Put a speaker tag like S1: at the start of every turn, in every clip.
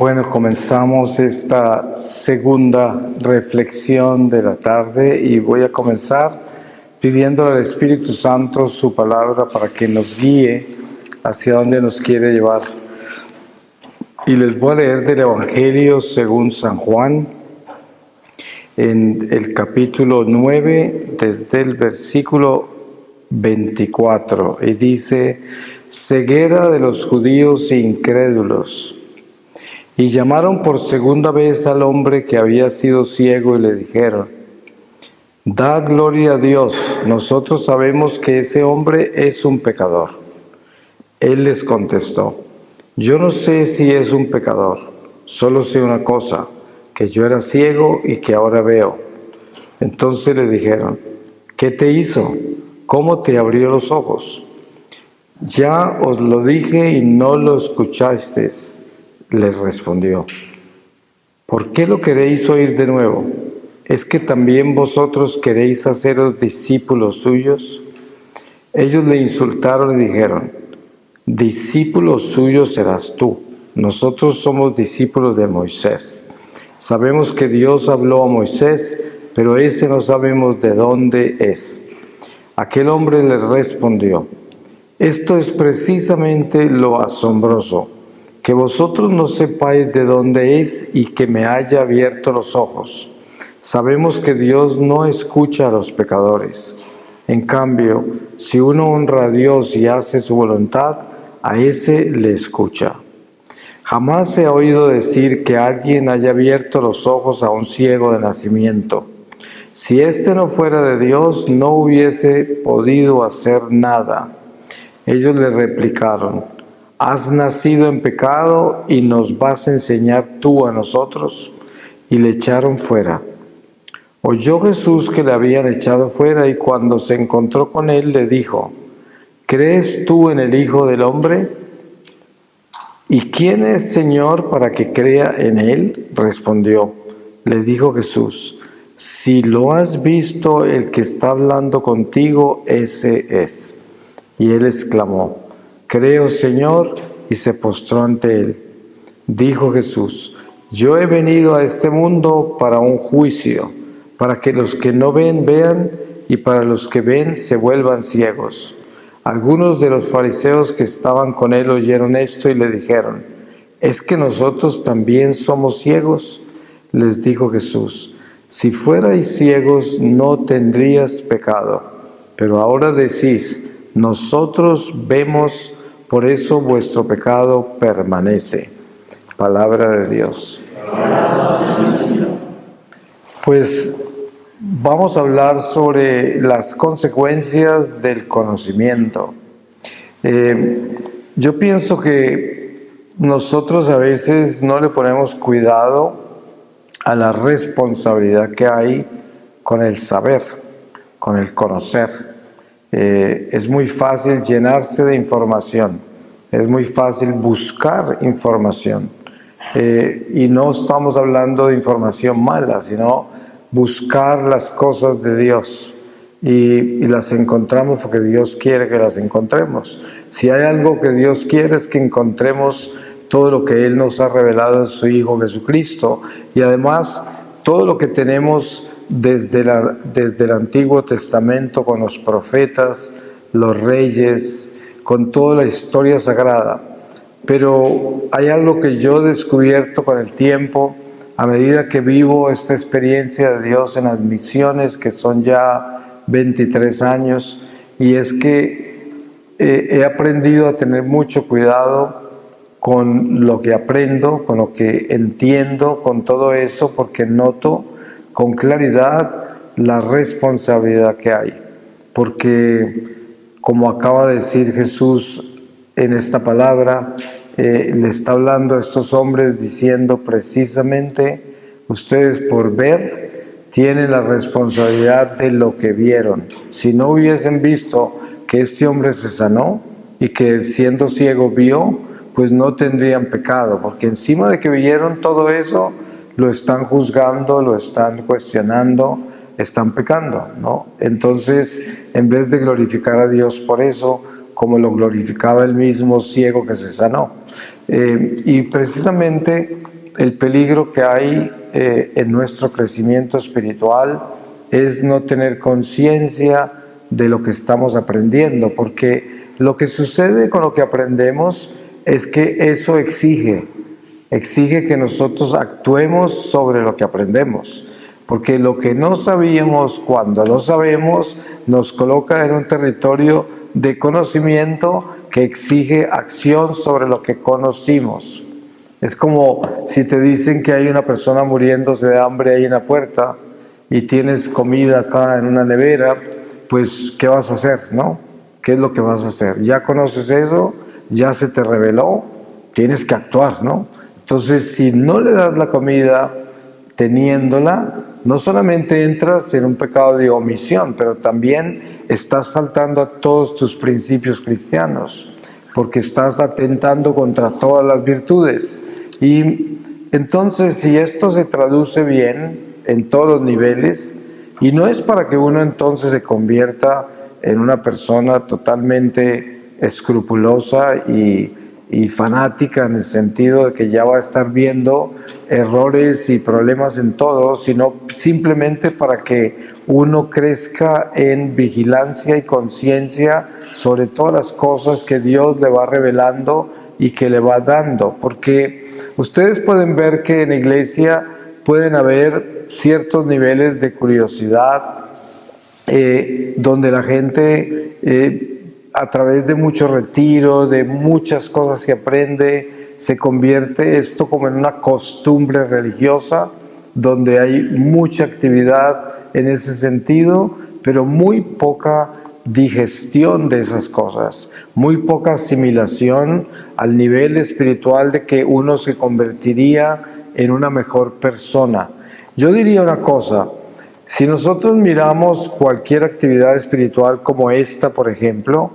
S1: Bueno, comenzamos esta segunda reflexión de la tarde y voy a comenzar pidiendo al Espíritu Santo su palabra para que nos guíe hacia donde nos quiere llevar. Y les voy a leer del Evangelio según San Juan, en el capítulo 9, desde el versículo 24, y dice: ceguera de los judíos e incrédulos. Y llamaron por segunda vez al hombre que había sido ciego y le dijeron: da gloria a Dios, nosotros sabemos que ese hombre es un pecador. Él les contestó: yo no sé si es un pecador, solo sé una cosa, que yo era ciego y que ahora veo. Entonces le dijeron: ¿qué te hizo? ¿Cómo te abrió los ojos? Ya os lo dije y no lo escuchasteis. Les respondió: ¿por qué lo queréis oír de nuevo? ¿Es que también vosotros queréis haceros discípulos suyos? Ellos le insultaron y dijeron: discípulo suyo serás tú. Nosotros somos discípulos de Moisés. Sabemos que Dios habló a Moisés, pero ese no sabemos de dónde es. Aquel hombre le respondió: esto es precisamente lo asombroso, que vosotros no sepáis de dónde es y que me haya abierto los ojos. Sabemos que Dios no escucha a los pecadores. En cambio, si uno honra a Dios y hace su voluntad, a ese le escucha. Jamás se ha oído decir que alguien haya abierto los ojos a un ciego de nacimiento. Si éste no fuera de Dios, no hubiese podido hacer nada. Ellos le replicaron: ¿has nacido en pecado y nos vas a enseñar tú a nosotros? Y le echaron fuera. Oyó Jesús que le habían echado fuera y cuando se encontró con él le dijo: ¿crees tú en el Hijo del Hombre? ¿Y quién es, Señor, para que crea en él? Respondió. Le dijo Jesús: si lo has visto, el que está hablando contigo, ese es. Y él exclamó: creo, Señor, y se postró ante él. Dijo Jesús: yo he venido a este mundo para un juicio, para que los que no ven vean, y para los que ven se vuelvan ciegos. Algunos de los fariseos que estaban con él oyeron esto y le dijeron: ¿es que nosotros también somos ciegos? Les dijo Jesús: si fuerais ciegos no tendrías pecado, pero ahora decís: nosotros vemos, por eso vuestro pecado permanece. Palabra de Dios. Pues vamos a hablar sobre las consecuencias del conocimiento. Yo pienso que nosotros a veces no le ponemos cuidado a la responsabilidad que hay con el saber, con el conocer. Es muy fácil llenarse de información, es muy fácil buscar información. Y no estamos hablando de información mala, sino buscar las cosas de Dios. Y las encontramos porque Dios quiere que las encontremos. Si hay algo que Dios quiere es que encontremos todo lo que Él nos ha revelado en su Hijo Jesucristo. Y además todo lo que tenemos desde el Antiguo Testamento con los profetas, los reyes, con toda la historia sagrada. Pero hay algo que yo he descubierto con el tiempo, a medida que vivo esta experiencia de Dios en las misiones, que son ya 23 años, y es que he aprendido a tener mucho cuidado con lo que aprendo, con lo que entiendo, con todo eso, porque noto con claridad la responsabilidad que hay. Porque, como acaba de decir Jesús en esta palabra, le está hablando a estos hombres diciendo precisamente: ustedes por ver tienen la responsabilidad de lo que vieron. Si no hubiesen visto que este hombre se sanó y que siendo ciego vio, pues no tendrían pecado, porque encima de que vieron todo eso, lo están juzgando, lo están cuestionando, están pecando, ¿no? Entonces, en vez de glorificar a Dios por eso, como lo glorificaba el mismo ciego que se sanó. Y precisamente el peligro que hay en nuestro crecimiento espiritual es no tener conciencia de lo que estamos aprendiendo, porque lo que sucede con lo que aprendemos es que eso exige que nosotros actuemos sobre lo que aprendemos, porque lo que no sabíamos cuando lo sabemos nos coloca en un territorio de conocimiento que exige acción sobre lo que conocimos. Es como si te dicen que hay una persona muriéndose de hambre ahí en la puerta y tienes comida acá en una nevera, pues ¿qué vas a hacer, no? ¿Qué es lo que vas a hacer? Ya conoces eso, ya se te reveló, tienes que actuar, ¿no? Entonces, si no le das la comida teniéndola, no solamente entras en un pecado de omisión, pero también estás faltando a todos tus principios cristianos, porque estás atentando contra todas las virtudes. Y entonces, si esto se traduce bien en todos los niveles, y no es para que uno entonces se convierta en una persona totalmente escrupulosa y fanática, en el sentido de que ya va a estar viendo errores y problemas en todo, sino simplemente para que uno crezca en vigilancia y conciencia sobre todas las cosas que Dios le va revelando y que le va dando, porque ustedes pueden ver que en la iglesia pueden haber ciertos niveles de curiosidad, donde la gente a través de mucho retiro, de muchas cosas que aprende, se convierte esto como en una costumbre religiosa, donde hay mucha actividad en ese sentido, pero muy poca digestión de esas cosas, muy poca asimilación al nivel espiritual de que uno se convertiría en una mejor persona. Yo diría una cosa: si nosotros miramos cualquier actividad espiritual como esta, por ejemplo,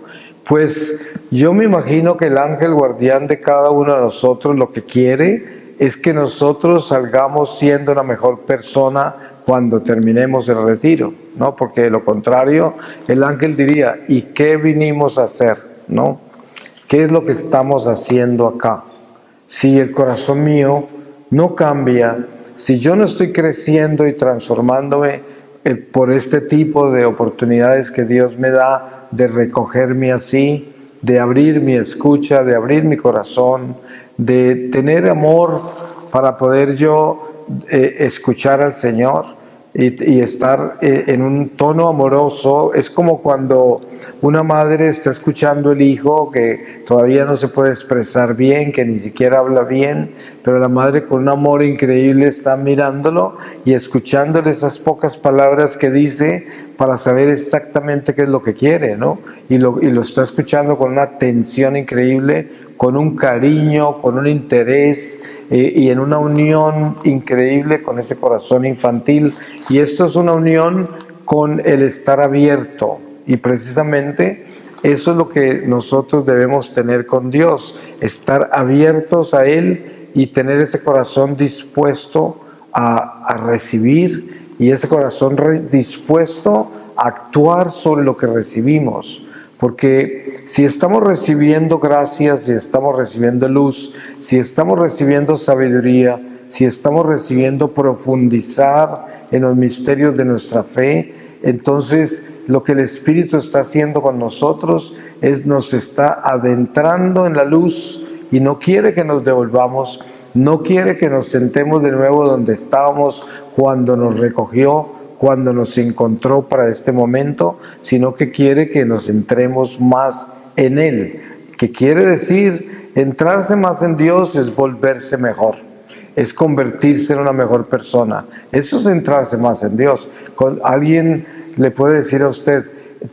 S1: pues yo me imagino que el ángel guardián de cada uno de nosotros lo que quiere es que nosotros salgamos siendo una mejor persona cuando terminemos el retiro, ¿no? Porque de lo contrario, el ángel diría: ¿y qué vinimos a hacer, no? ¿Qué es lo que estamos haciendo acá? Si el corazón mío no cambia, si yo no estoy creciendo y transformándome por este tipo de oportunidades que Dios me da de recogerme así, de abrir mi escucha, de abrir mi corazón, de tener amor para poder yo escuchar al Señor y estar en un tono amoroso. Es como cuando una madre está escuchando al hijo que todavía no se puede expresar bien, que ni siquiera habla bien, pero la madre con un amor increíble está mirándolo y escuchándole esas pocas palabras que dice para saber exactamente qué es lo que quiere, ¿no? Y lo está escuchando con una atención increíble, con un cariño, con un interés, y en una unión increíble con ese corazón infantil. Y esto es una unión con el estar abierto, y precisamente eso es lo que nosotros debemos tener con Dios, estar abiertos a Él y tener ese corazón dispuesto a recibir, y ese corazón dispuesto a actuar sobre lo que recibimos. Porque si estamos recibiendo gracias, si estamos recibiendo luz, si estamos recibiendo sabiduría, si estamos recibiendo profundizar en los misterios de nuestra fe, entonces lo que el Espíritu está haciendo con nosotros es nos está adentrando en la luz y no quiere que nos devolvamos, no quiere que nos sentemos de nuevo donde estábamos cuando nos recogió, cuando nos encontró para este momento, sino que quiere que nos entremos más en Él. ¿Qué quiere decir? Entrarse más en Dios es volverse mejor, es convertirse en una mejor persona. Eso es entrarse más en Dios. Alguien le puede decir a usted: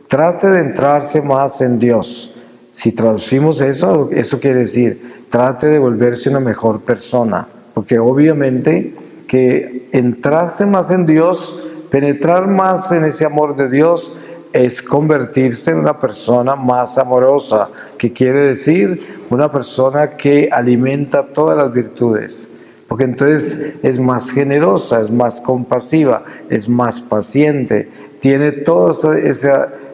S1: trate de entrarse más en Dios. Si traducimos eso, eso quiere decir: trate de volverse una mejor persona, porque obviamente que entrarse más en Dios, penetrar más en ese amor de Dios, es convertirse en una persona más amorosa, que quiere decir una persona que alimenta todas las virtudes, porque entonces es más generosa, es más compasiva, es más paciente, tiene todos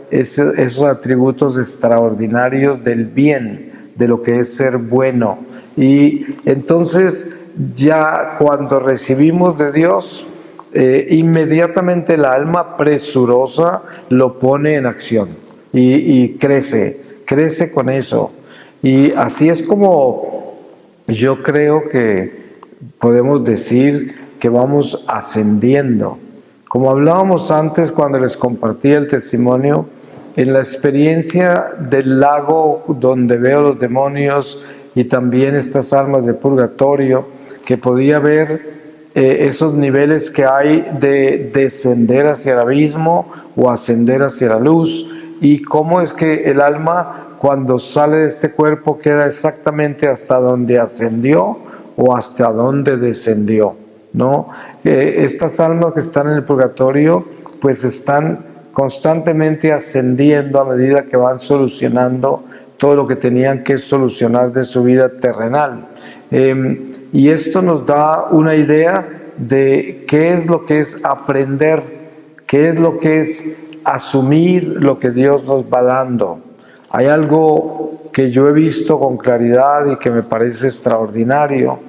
S1: esos atributos extraordinarios del bien, de lo que es ser bueno. Y entonces ya cuando recibimos de Dios, inmediatamente el alma presurosa lo pone en acción y crece con eso. Y así es como yo creo que podemos decir que vamos ascendiendo. Como hablábamos antes cuando les compartí el testimonio, en la experiencia del lago donde veo los demonios y también estas almas de purgatorio, que podía ver esos niveles que hay de descender hacia el abismo o ascender hacia la luz, y cómo es que el alma cuando sale de este cuerpo queda exactamente hasta donde ascendió o hasta donde descendió, ¿no? Estas almas que están en el purgatorio pues están constantemente ascendiendo a medida que van solucionando todo lo que tenían que solucionar de su vida terrenal. Y esto nos da una idea de qué es lo que es aprender, qué es lo que es asumir lo que Dios nos va dando. Hay algo que yo he visto con claridad y que me parece extraordinario,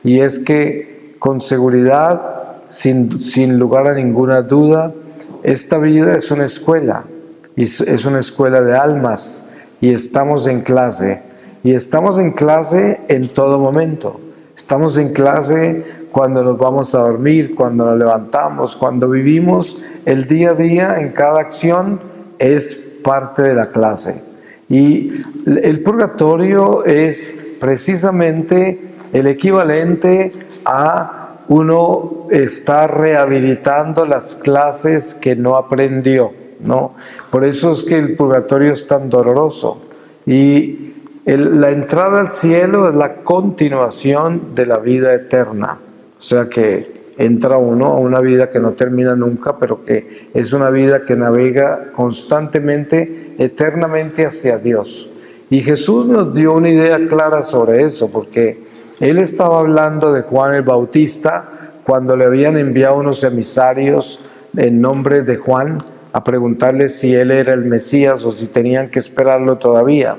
S1: y es que con seguridad, sin lugar a ninguna duda, esta vida es una escuela, y es una escuela de almas, y estamos en clase, en todo momento. Estamos en clase cuando nos vamos a dormir, cuando nos levantamos, cuando vivimos el día a día, en cada acción es parte de la clase. Y el purgatorio es precisamente el equivalente a uno estar rehabilitando las clases que no aprendió, ¿no? Por eso es que el purgatorio es tan doloroso. Y la entrada al cielo es la continuación de la vida eterna. O sea que entra uno a una vida que no termina nunca, pero que es una vida que navega constantemente, eternamente hacia Dios. Y Jesús nos dio una idea clara sobre eso, porque Él estaba hablando de Juan el Bautista cuando le habían enviado unos emisarios en nombre de Juan a preguntarle si él era el Mesías o si tenían que esperarlo todavía.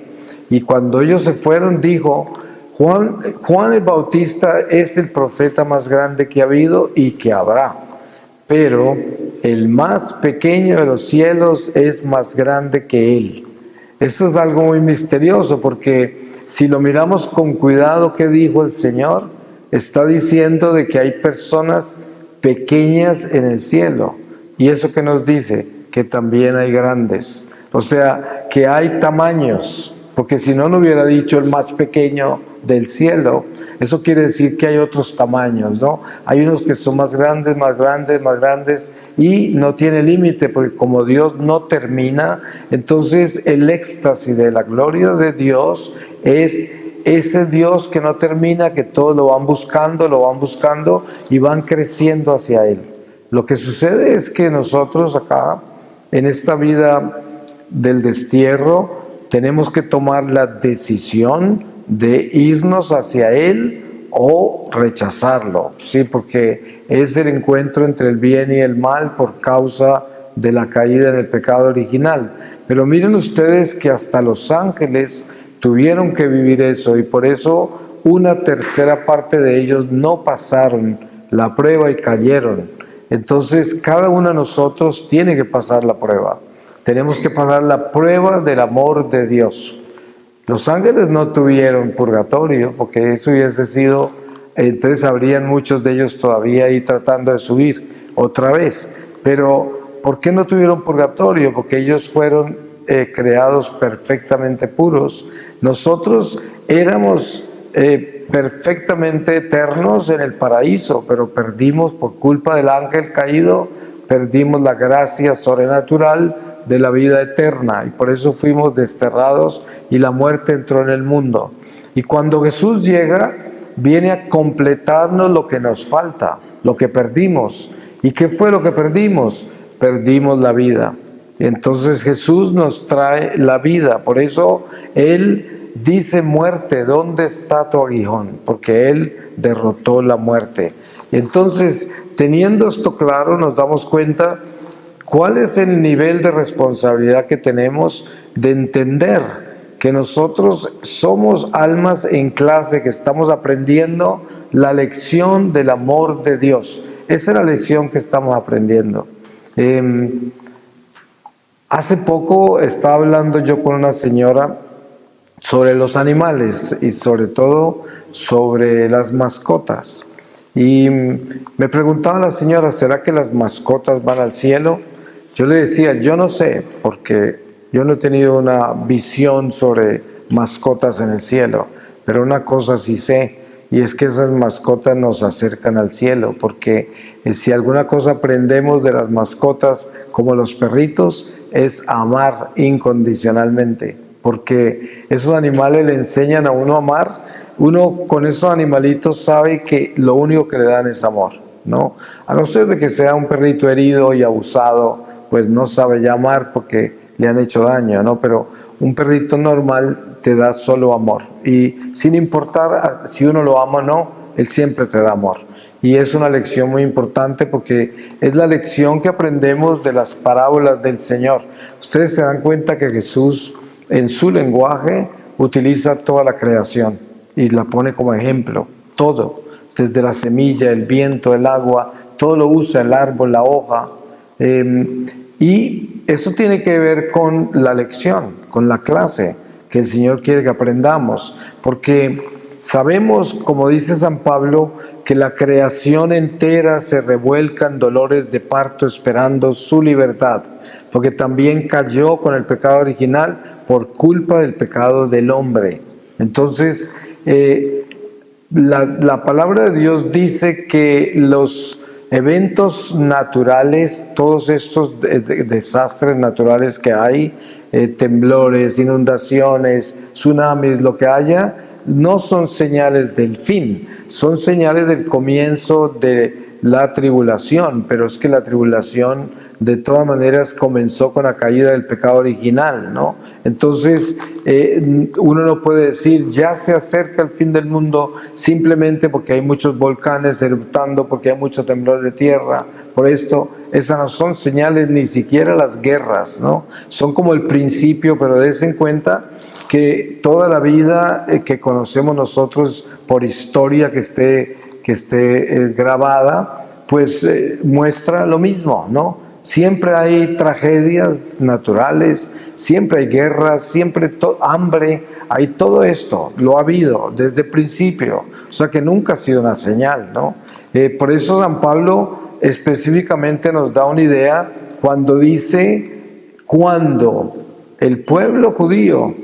S1: Y cuando ellos se fueron, dijo: Juan el Bautista es el profeta más grande que ha habido y que habrá, pero el más pequeño de los cielos es más grande que él. Esto es algo muy misterioso, porque si lo miramos con cuidado, ¿qué dijo el Señor? Está diciendo de que hay personas pequeñas en el cielo. ¿Y eso qué nos dice? Que también hay grandes. O sea, que hay tamaños, porque si no, no hubiera dicho el más pequeño del cielo. Eso quiere decir que hay otros tamaños, ¿no? Hay unos que son más grandes, y no tiene límite, porque como Dios no termina, entonces el éxtasis de la gloria de Dios es ese Dios que no termina, que todos lo van buscando y van creciendo hacia Él. Lo que sucede es que nosotros acá, en esta vida del destierro, tenemos que tomar la decisión de irnos hacia Él o rechazarlo, ¿sí? Porque es el encuentro entre el bien y el mal por causa de la caída en el pecado original. Pero miren ustedes que hasta los ángeles tuvieron que vivir eso, y por eso una tercera parte de ellos no pasaron la prueba y cayeron. Entonces cada uno de nosotros tiene que pasar la prueba. Tenemos que pasar la prueba del amor de Dios. Los ángeles no tuvieron purgatorio, porque eso hubiese sido, entonces habrían muchos de ellos todavía ahí tratando de subir otra vez. Pero ¿por qué no tuvieron purgatorio? Porque ellos fueron creados perfectamente puros. Nosotros éramos perfectamente eternos en el paraíso, pero perdimos por culpa del ángel caído, perdimos la gracia sobrenatural de la vida eterna, y por eso fuimos desterrados y la muerte entró en el mundo. Y cuando Jesús llega, viene a completarnos lo que nos falta, lo que perdimos. ¿Y qué fue lo que perdimos? Perdimos la vida. Entonces Jesús nos trae la vida. Por eso Él dice: muerte, ¿dónde está tu aguijón? Porque Él derrotó la muerte. Entonces, teniendo esto claro, nos damos cuenta cuál es el nivel de responsabilidad que tenemos de entender que nosotros somos almas en clase, que estamos aprendiendo la lección del amor de Dios. Esa es la lección que estamos aprendiendo. Hace poco estaba hablando yo con una señora sobre los animales y sobre todo sobre las mascotas. Y me preguntaba la señora, ¿será que las mascotas van al cielo? Yo le decía, yo no sé, porque yo no he tenido una visión sobre mascotas en el cielo, pero una cosa sí sé, y es que esas mascotas nos acercan al cielo, porque si alguna cosa aprendemos de las mascotas, como los perritos, es amar incondicionalmente, porque esos animales le enseñan a uno a amar. Uno con esos animalitos sabe que lo único que le dan es amor, ¿no? A no ser de que sea un perrito herido y abusado, pues no sabe ya amar porque le han hecho daño, ¿no? Pero un perrito normal te da solo amor, y sin importar si uno lo ama o no, él siempre te da amor. Y es una lección muy importante porque es la lección que aprendemos de las parábolas del Señor. Ustedes se dan cuenta que Jesús en su lenguaje utiliza toda la creación y la pone como ejemplo, todo, desde la semilla, el viento, el agua, todo lo usa, el árbol, la hoja. Y eso tiene que ver con la lección, con la clase que el Señor quiere que aprendamos, porque sabemos, como dice San Pablo, que la creación entera se revuelca en dolores de parto esperando su libertad, porque también cayó con el pecado original por culpa del pecado del hombre. Entonces, la palabra de Dios dice que los eventos naturales, todos estos desastres naturales que hay, temblores, inundaciones, tsunamis, lo que haya, no son señales del fin, son señales del comienzo de la tribulación, pero es que la tribulación de todas maneras comenzó con la caída del pecado original, ¿no? Entonces uno no puede decir ya se acerca el fin del mundo simplemente porque hay muchos volcanes eruptando, porque hay mucho temblor de tierra. Por esto, esas no son señales, ni siquiera las guerras, ¿no? Son como el principio, pero dense en cuenta que toda la vida que conocemos nosotros por historia que esté grabada, pues muestra lo mismo, ¿no? Siempre hay tragedias naturales, siempre hay guerras, siempre hambre, hay todo esto, lo ha habido desde el principio, o sea que nunca ha sido una señal, ¿no? Por eso San Pablo específicamente nos da una idea cuando dice, cuando el pueblo judío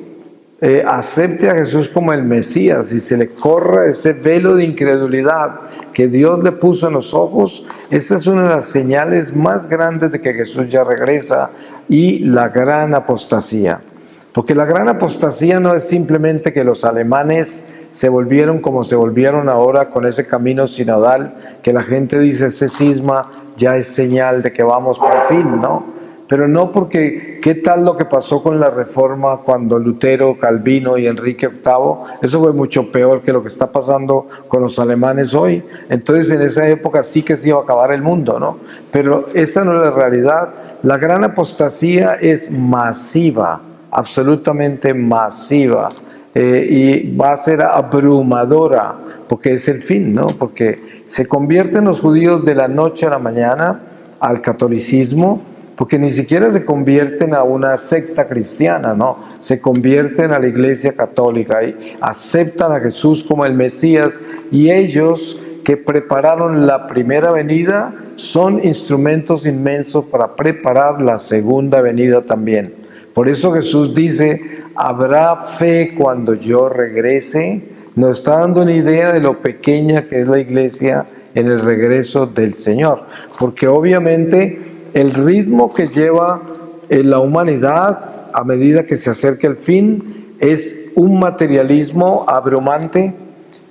S1: acepte a Jesús como el Mesías y se le corra ese velo de incredulidad que Dios le puso en los ojos, esa es una de las señales más grandes de que Jesús ya regresa, y la gran apostasía. Porque la gran apostasía no es simplemente que los alemanes se volvieron como se volvieron ahora con ese camino sinodal, que la gente dice ese cisma ya es señal de que vamos por fin, ¿no? Pero no, porque ¿qué tal lo que pasó con la Reforma cuando Lutero, Calvino y Enrique VIII? Eso fue mucho peor que lo que está pasando con los alemanes hoy. Entonces en esa época sí que se iba a acabar el mundo, ¿no? Pero esa no es la realidad. La gran apostasía es masiva, absolutamente masiva, y va a ser abrumadora, porque es el fin, ¿no? Porque se convierten los judíos de la noche a la mañana al catolicismo, porque ni siquiera se convierten a una secta cristiana, ¿no? Se convierten a la Iglesia Católica y aceptan a Jesús como el Mesías, y ellos que prepararon la primera venida son instrumentos inmensos para preparar la segunda venida también. Por eso Jesús dice, habrá fe cuando yo regrese. Nos está dando una idea de lo pequeña que es la Iglesia en el regreso del Señor, porque obviamente el ritmo que lleva la humanidad a medida que se acerca el fin es un materialismo abrumante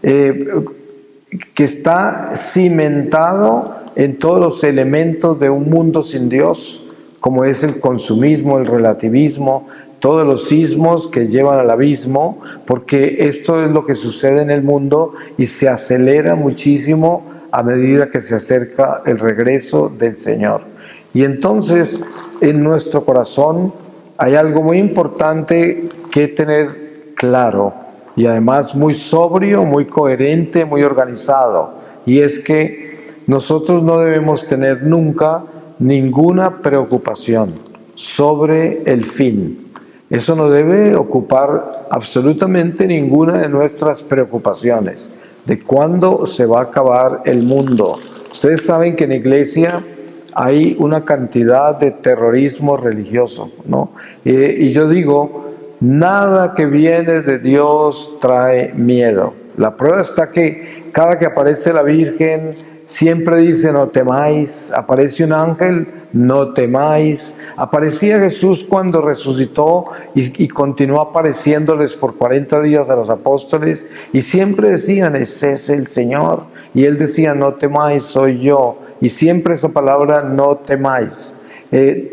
S1: que está cimentado en todos los elementos de un mundo sin Dios, como es el consumismo, el relativismo, todos los sismos que llevan al abismo, porque esto es lo que sucede en el mundo y se acelera muchísimo a medida que se acerca el regreso del Señor. Y entonces en nuestro corazón hay algo muy importante que tener claro y además muy sobrio, muy coherente, muy organizado, y es que nosotros no debemos tener nunca ninguna preocupación sobre el fin. Eso no debe ocupar absolutamente ninguna de nuestras preocupaciones, de cuándo se va a acabar el mundo. Ustedes saben que en la iglesia hay una cantidad de terrorismo religioso, ¿no? Y yo digo, nada que viene de Dios trae miedo. La prueba está que cada que aparece la Virgen, siempre dice no temáis, aparece un ángel, no temáis. Aparecía Jesús cuando resucitó y continuó apareciéndoles por 40 días a los apóstoles y siempre decían, ese es el Señor. Y él decía, no temáis, soy yo. Y siempre esa palabra, no temáis.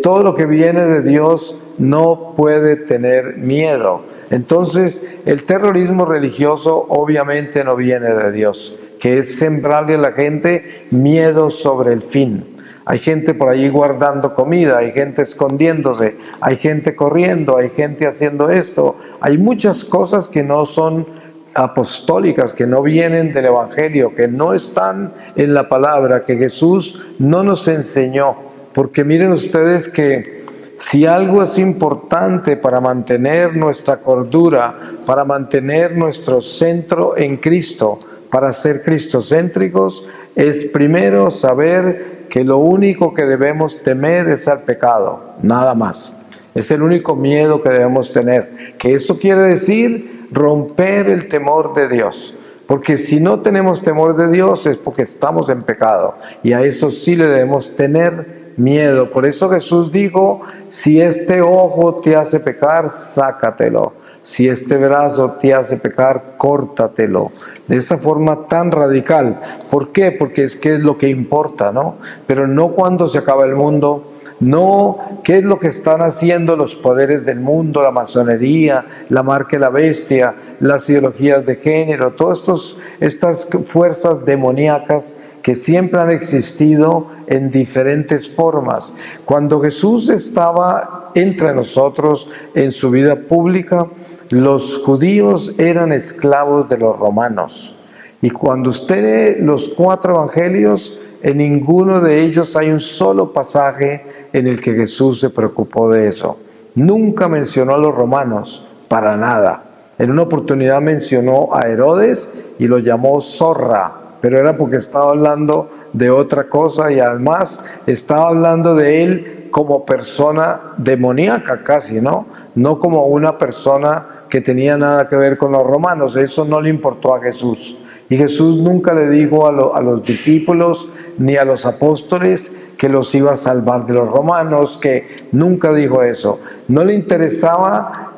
S1: Todo lo que viene de Dios no puede tener miedo. Entonces, el terrorismo religioso obviamente no viene de Dios, que es sembrarle a la gente miedo sobre el fin. Hay gente por allí guardando comida, hay gente escondiéndose, hay gente corriendo, hay gente haciendo esto. Hay muchas cosas que no son apostólicas, que no vienen del Evangelio, que no están en la palabra, que Jesús no nos enseñó. Porque miren ustedes que si algo es importante para mantener nuestra cordura, para mantener nuestro centro en Cristo, para ser cristocéntricos, es primero saber que lo único que debemos temer es al pecado, nada más. Es el único miedo que debemos tener. Que eso quiere decir romper el temor de Dios. Porque si no tenemos temor de Dios es porque estamos en pecado. Y a eso sí le debemos tener miedo. Por eso Jesús dijo, si este ojo te hace pecar, sácatelo. Si este brazo te hace pecar, córtatelo. De esa forma tan radical. ¿Por qué? Porque es que es lo que importa, ¿no? Pero no cuando se acaba el mundo. No, ¿qué es lo que están haciendo los poderes del mundo, la masonería, la marca de la bestia, las ideologías de género, todas estas fuerzas demoníacas que siempre han existido en diferentes formas? Cuando Jesús estaba entre nosotros en su vida pública, los judíos eran esclavos de los romanos. Y cuando usted lee los 4 evangelios, en ninguno de ellos hay un solo pasaje en el que Jesús se preocupó de eso. Nunca mencionó a los romanos, para nada. En una oportunidad mencionó a Herodes y lo llamó zorra, pero era porque estaba hablando de otra cosa y además estaba hablando de él como persona demoníaca casi, ¿no? No como una persona que tenía nada que ver con los romanos. Eso no le importó a Jesús. Y Jesús nunca le dijo a los discípulos ni a los apóstoles que los iba a salvar de los romanos, que nunca dijo eso. No le interesaba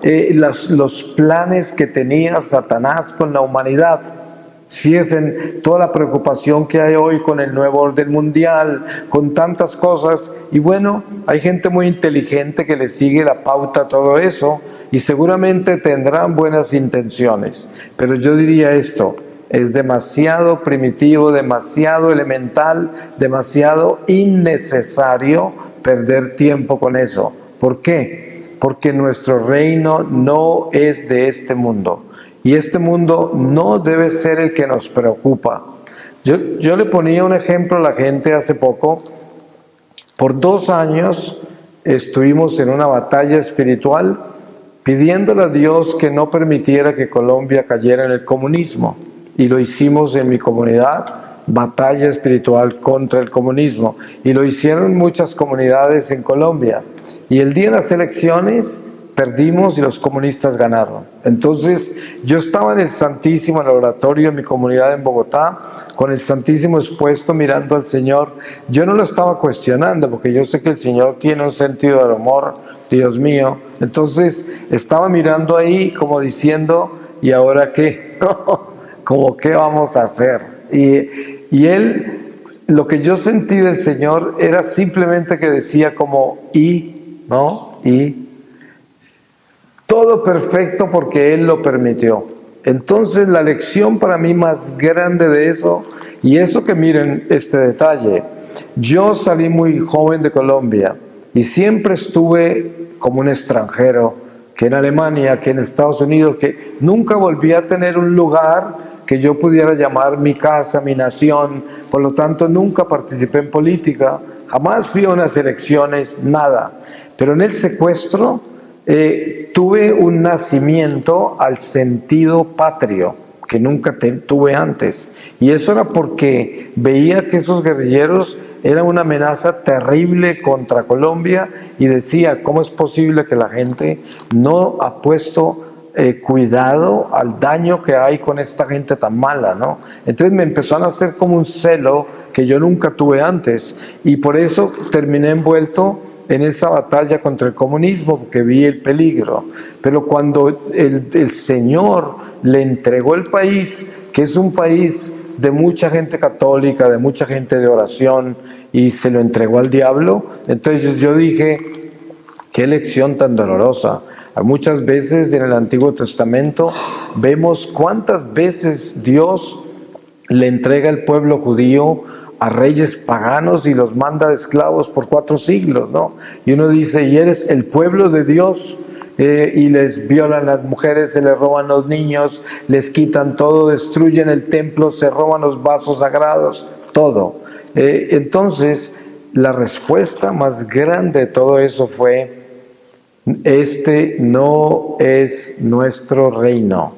S1: los planes que tenía Satanás con la humanidad. Fíjense toda la preocupación que hay hoy con el nuevo orden mundial, con tantas cosas. Y bueno, hay gente muy inteligente que le sigue la pauta a todo eso y seguramente tendrán buenas intenciones. Pero yo diría esto, es demasiado primitivo, demasiado elemental, demasiado innecesario perder tiempo con eso. ¿Por qué? Porque nuestro reino no es de este mundo. Y este mundo no debe ser el que nos preocupa. Yo le ponía un ejemplo a la gente hace poco. Por 2 años estuvimos en una batalla espiritual pidiéndole a Dios que no permitiera que Colombia cayera en el comunismo. Y lo hicimos en mi comunidad, batalla espiritual contra el comunismo. Y lo hicieron muchas comunidades en Colombia. Y el día de las elecciones perdimos y los comunistas ganaron. Entonces yo estaba en el Santísimo, en el oratorio en mi comunidad en Bogotá, con el Santísimo expuesto mirando al Señor. Yo no lo estaba cuestionando porque yo sé que el Señor tiene un sentido del humor, Dios mío. Entonces estaba mirando ahí como diciendo, ¿y ahora qué? Como qué vamos a hacer. Y él, lo que yo sentí del Señor era simplemente que decía como ¿no? Todo perfecto porque Él lo permitió. Entonces la lección para mí más grande de eso, y eso que miren este detalle, yo salí muy joven de Colombia y siempre estuve como un extranjero, que en Alemania, que en Estados Unidos, que nunca volví a tener un lugar que yo pudiera llamar mi casa, mi nación. Por lo tanto, nunca participé en política, jamás fui a unas elecciones, nada. Pero en el secuestro tuve un nacimiento al sentido patrio que nunca tuve antes. Y eso era porque veía que esos guerrilleros eran una amenaza terrible contra Colombia y decía, ¿cómo es posible que la gente no ha puesto cuidado al daño que hay con esta gente tan mala, ¿no? Entonces me empezó a nacer como un celo que yo nunca tuve antes, y por eso terminé envuelto en esa batalla contra el comunismo, porque vi el peligro. Pero cuando el Señor le entregó el país, que es un país de mucha gente católica, de mucha gente de oración, y se lo entregó al diablo, entonces yo dije, qué lección tan dolorosa. Muchas veces en el Antiguo Testamento vemos cuántas veces Dios le entrega el pueblo judío a reyes paganos y los manda de esclavos por 4 siglos, ¿no? Y uno dice, y eres el pueblo de Dios, y les violan las mujeres, se les roban los niños, les quitan todo, destruyen el templo, se roban los vasos sagrados, todo. Entonces, la respuesta más grande de todo eso fue, este no es nuestro reino.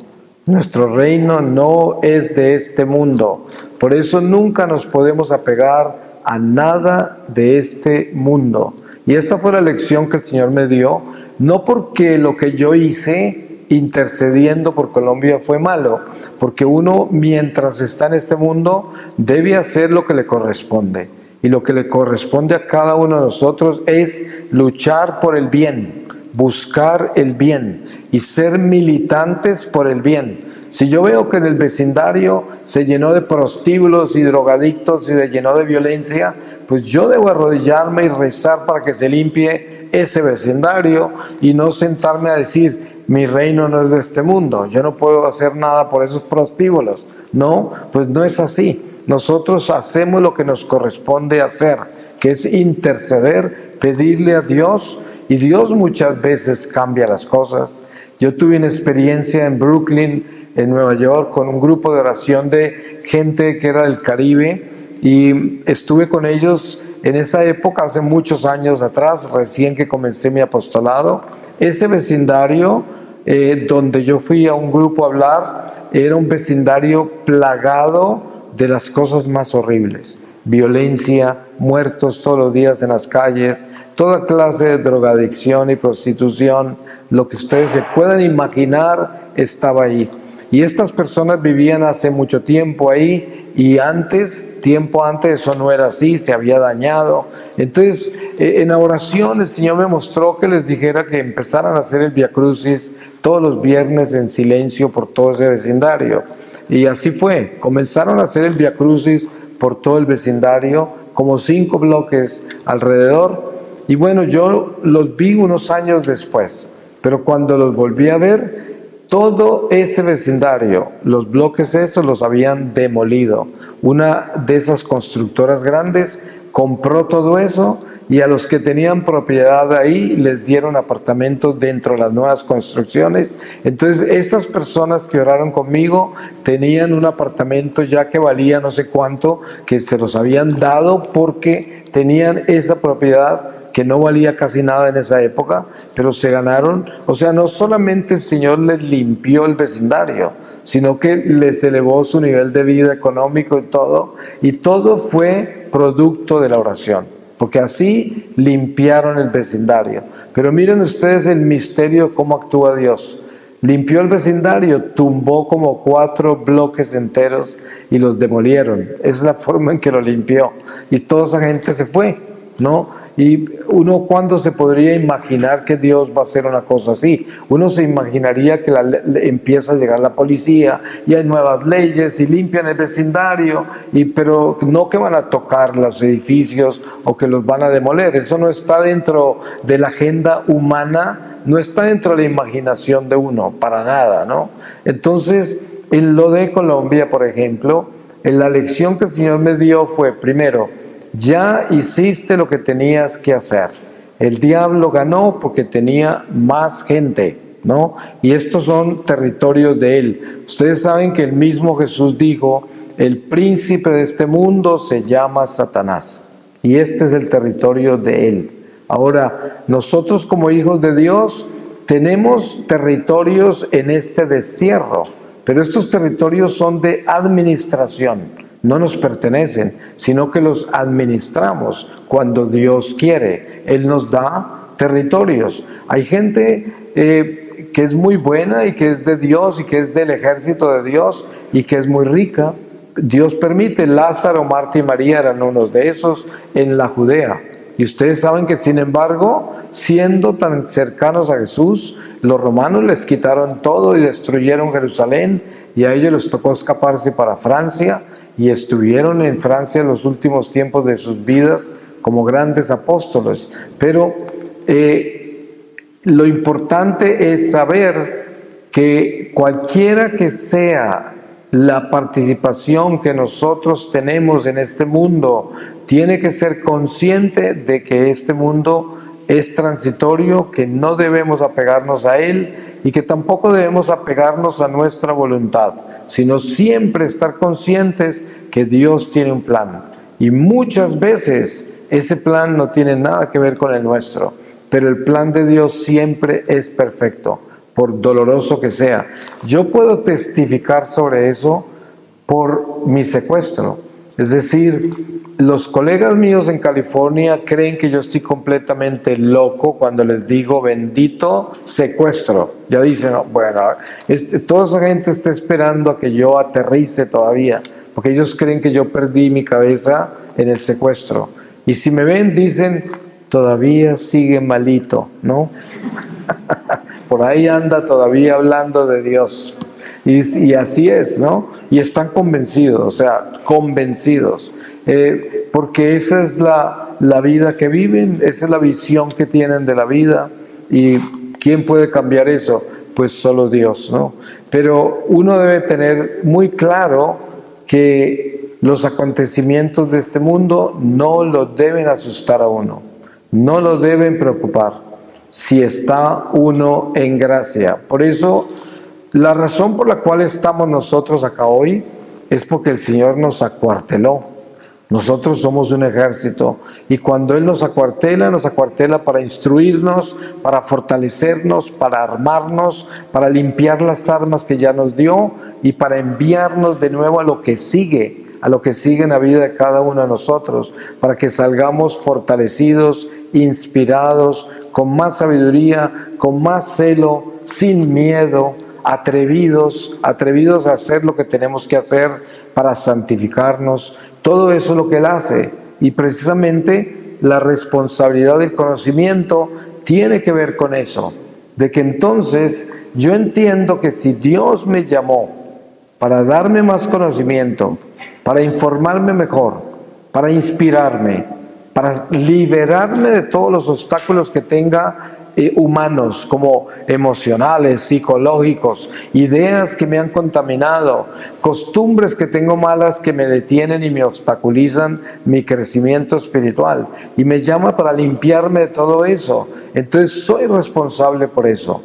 S1: Nuestro reino no es de este mundo. Por eso nunca nos podemos apegar a nada de este mundo. Y esa fue la lección que el Señor me dio, no porque lo que yo hice intercediendo por Colombia fue malo, porque uno mientras está en este mundo debe hacer lo que le corresponde. Y lo que le corresponde a cada uno de nosotros es luchar por el bien, buscar el bien y ser militantes por el bien. Si yo veo que en el vecindario se llenó de prostíbulos y drogadictos y se llenó de violencia, pues yo debo arrodillarme y rezar para que se limpie ese vecindario y no sentarme a decir, mi reino no es de este mundo, yo no puedo hacer nada por esos prostíbulos. No, pues no es así. Nosotros hacemos lo que nos corresponde hacer, que es interceder, pedirle a Dios, y Dios muchas veces cambia las cosas. Yo tuve una experiencia en Brooklyn, en Nueva York, con un grupo de oración de gente que era del Caribe, y estuve con ellos en esa época, hace muchos años atrás, recién que comencé mi apostolado. Ese vecindario donde yo fui a un grupo a hablar, era un vecindario plagado de las cosas más horribles: violencia, muertos todos los días en las calles, toda clase de drogadicción y prostitución, lo que ustedes se puedan imaginar estaba ahí. Y estas personas vivían hace mucho tiempo ahí, y tiempo antes eso no era así, se había dañado. Entonces, en la oración el Señor me mostró que les dijera que empezaran a hacer el Vía Crucis todos los viernes en silencio por todo ese vecindario. Y así fue, comenzaron a hacer el Vía Crucis por todo el vecindario, como 5 bloques alrededor. Y bueno, yo los vi unos años después, pero cuando los volví a ver, todo ese vecindario, los bloques esos los habían demolido. Una de esas constructoras grandes compró todo eso, y a los que tenían propiedad ahí les dieron apartamentos dentro de las nuevas construcciones. Entonces esas personas que oraron conmigo tenían un apartamento ya que valía no sé cuánto, que se los habían dado porque tenían esa propiedad que no valía casi nada en esa época, pero se ganaron. O sea, no solamente el Señor les limpió el vecindario, sino que les elevó su nivel de vida económico y todo fue producto de la oración, porque así limpiaron el vecindario. Pero miren ustedes el misterio, cómo actúa Dios. Limpió el vecindario, tumbó como 4 bloques enteros y los demolieron. Es la forma en que lo limpió. Y toda esa gente se fue, ¿no? Y uno, ¿cuándo se podría imaginar que Dios va a hacer una cosa así? Uno se imaginaría que empieza a llegar la policía y hay nuevas leyes y limpian el vecindario, pero no que van a tocar los edificios o que los van a demoler. Eso no está dentro de la agenda humana, no está dentro de la imaginación de uno, para nada, ¿no? Entonces, en lo de Colombia, por ejemplo, la lección que el Señor me dio fue, primero, ya hiciste lo que tenías que hacer. El diablo ganó porque tenía más gente, ¿no? Y estos son territorios de él. Ustedes saben que el mismo Jesús dijo, el príncipe de este mundo se llama Satanás. Y este es el territorio de él. Ahora, nosotros como hijos de Dios tenemos territorios en este destierro, pero estos territorios son de administración, no nos pertenecen, sino que los administramos cuando Dios quiere. Él nos da territorios. Hay gente que es muy buena y que es de Dios y que es del ejército de Dios y que es muy rica. Dios permite, Lázaro, Marta y María eran unos de esos en la Judea. Y ustedes saben que, sin embargo, siendo tan cercanos a Jesús, los romanos les quitaron todo y destruyeron Jerusalén, y a ellos les tocó escaparse para Francia, y estuvieron en Francia en los últimos tiempos de sus vidas como grandes apóstoles. Pero lo importante es saber que cualquiera que sea la participación que nosotros tenemos en este mundo, tiene que ser consciente de que este mundo es transitorio, que no debemos apegarnos a él y que tampoco debemos apegarnos a nuestra voluntad, sino siempre estar conscientes que Dios tiene un plan. Y muchas veces ese plan no tiene nada que ver con el nuestro, pero el plan de Dios siempre es perfecto, por doloroso que sea. Yo puedo testificar sobre eso por mi secuestro. Es decir, los colegas míos en California creen que yo estoy completamente loco cuando les digo bendito secuestro. Ya dicen, no, bueno, toda esa gente está esperando a que yo aterrice todavía, porque ellos creen que yo perdí mi cabeza en el secuestro. Y si me ven, dicen, todavía sigue malito, ¿no? Por ahí anda todavía hablando de Dios. Y así es, ¿no? Y están convencidos, o sea, convencidos. Porque esa es la vida que viven, esa es la visión que tienen de la vida. ¿Y quién puede cambiar eso? Pues solo Dios, ¿no? Pero uno debe tener muy claro que los acontecimientos de este mundo no lo deben asustar a uno, no lo deben preocupar si está uno en gracia. Por eso, la razón por la cual estamos nosotros acá hoy es porque el Señor nos acuarteló. Nosotros somos un ejército y cuando Él nos acuartela para instruirnos, para fortalecernos, para armarnos, para limpiar las armas que ya nos dio y para enviarnos de nuevo a lo que sigue en la vida de cada uno de nosotros, para que salgamos fortalecidos, inspirados, con más sabiduría, con más celo, sin miedo, atrevidos a hacer lo que tenemos que hacer para santificarnos. Todo eso es lo que Él hace, y precisamente la responsabilidad del conocimiento tiene que ver con eso, de que entonces yo entiendo que si Dios me llamó para darme más conocimiento, para informarme mejor, para inspirarme, para liberarme de todos los obstáculos que tenga humanos, como emocionales, psicológicos, ideas que me han contaminado, costumbres que tengo malas que me detienen y me obstaculizan mi crecimiento espiritual, y me llama para limpiarme de todo eso. Entonces soy responsable por eso,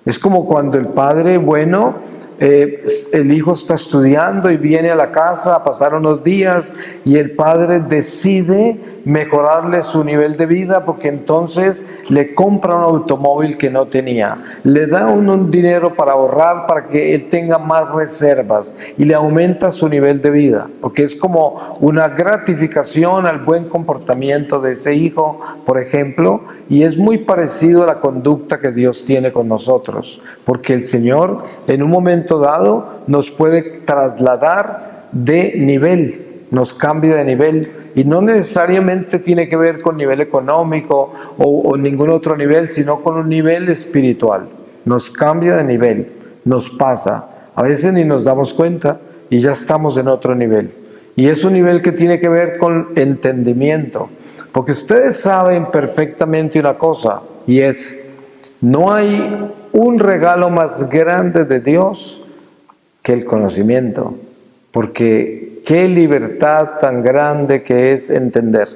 S1: Es como cuando el padre bueno, el hijo está estudiando y viene a la casa a pasar unos días, y el padre decide mejorarle su nivel de vida porque entonces le compra un automóvil que no tenía, le da un dinero para ahorrar para que él tenga más reservas y le aumenta su nivel de vida, porque es como una gratificación al buen comportamiento de ese hijo, por ejemplo. Y es muy parecido a la conducta que Dios tiene con nosotros, porque el Señor en un momento dado nos puede trasladar de nivel, nos cambia de nivel, y no necesariamente tiene que ver con nivel económico o ningún otro nivel, sino con un nivel espiritual. Nos cambia de nivel, nos pasa, a veces ni nos damos cuenta y ya estamos en otro nivel. Y es un nivel que tiene que ver con entendimiento. Porque ustedes saben perfectamente una cosa, y es, no hay un regalo más grande de Dios que el conocimiento. Porque qué libertad tan grande que es entender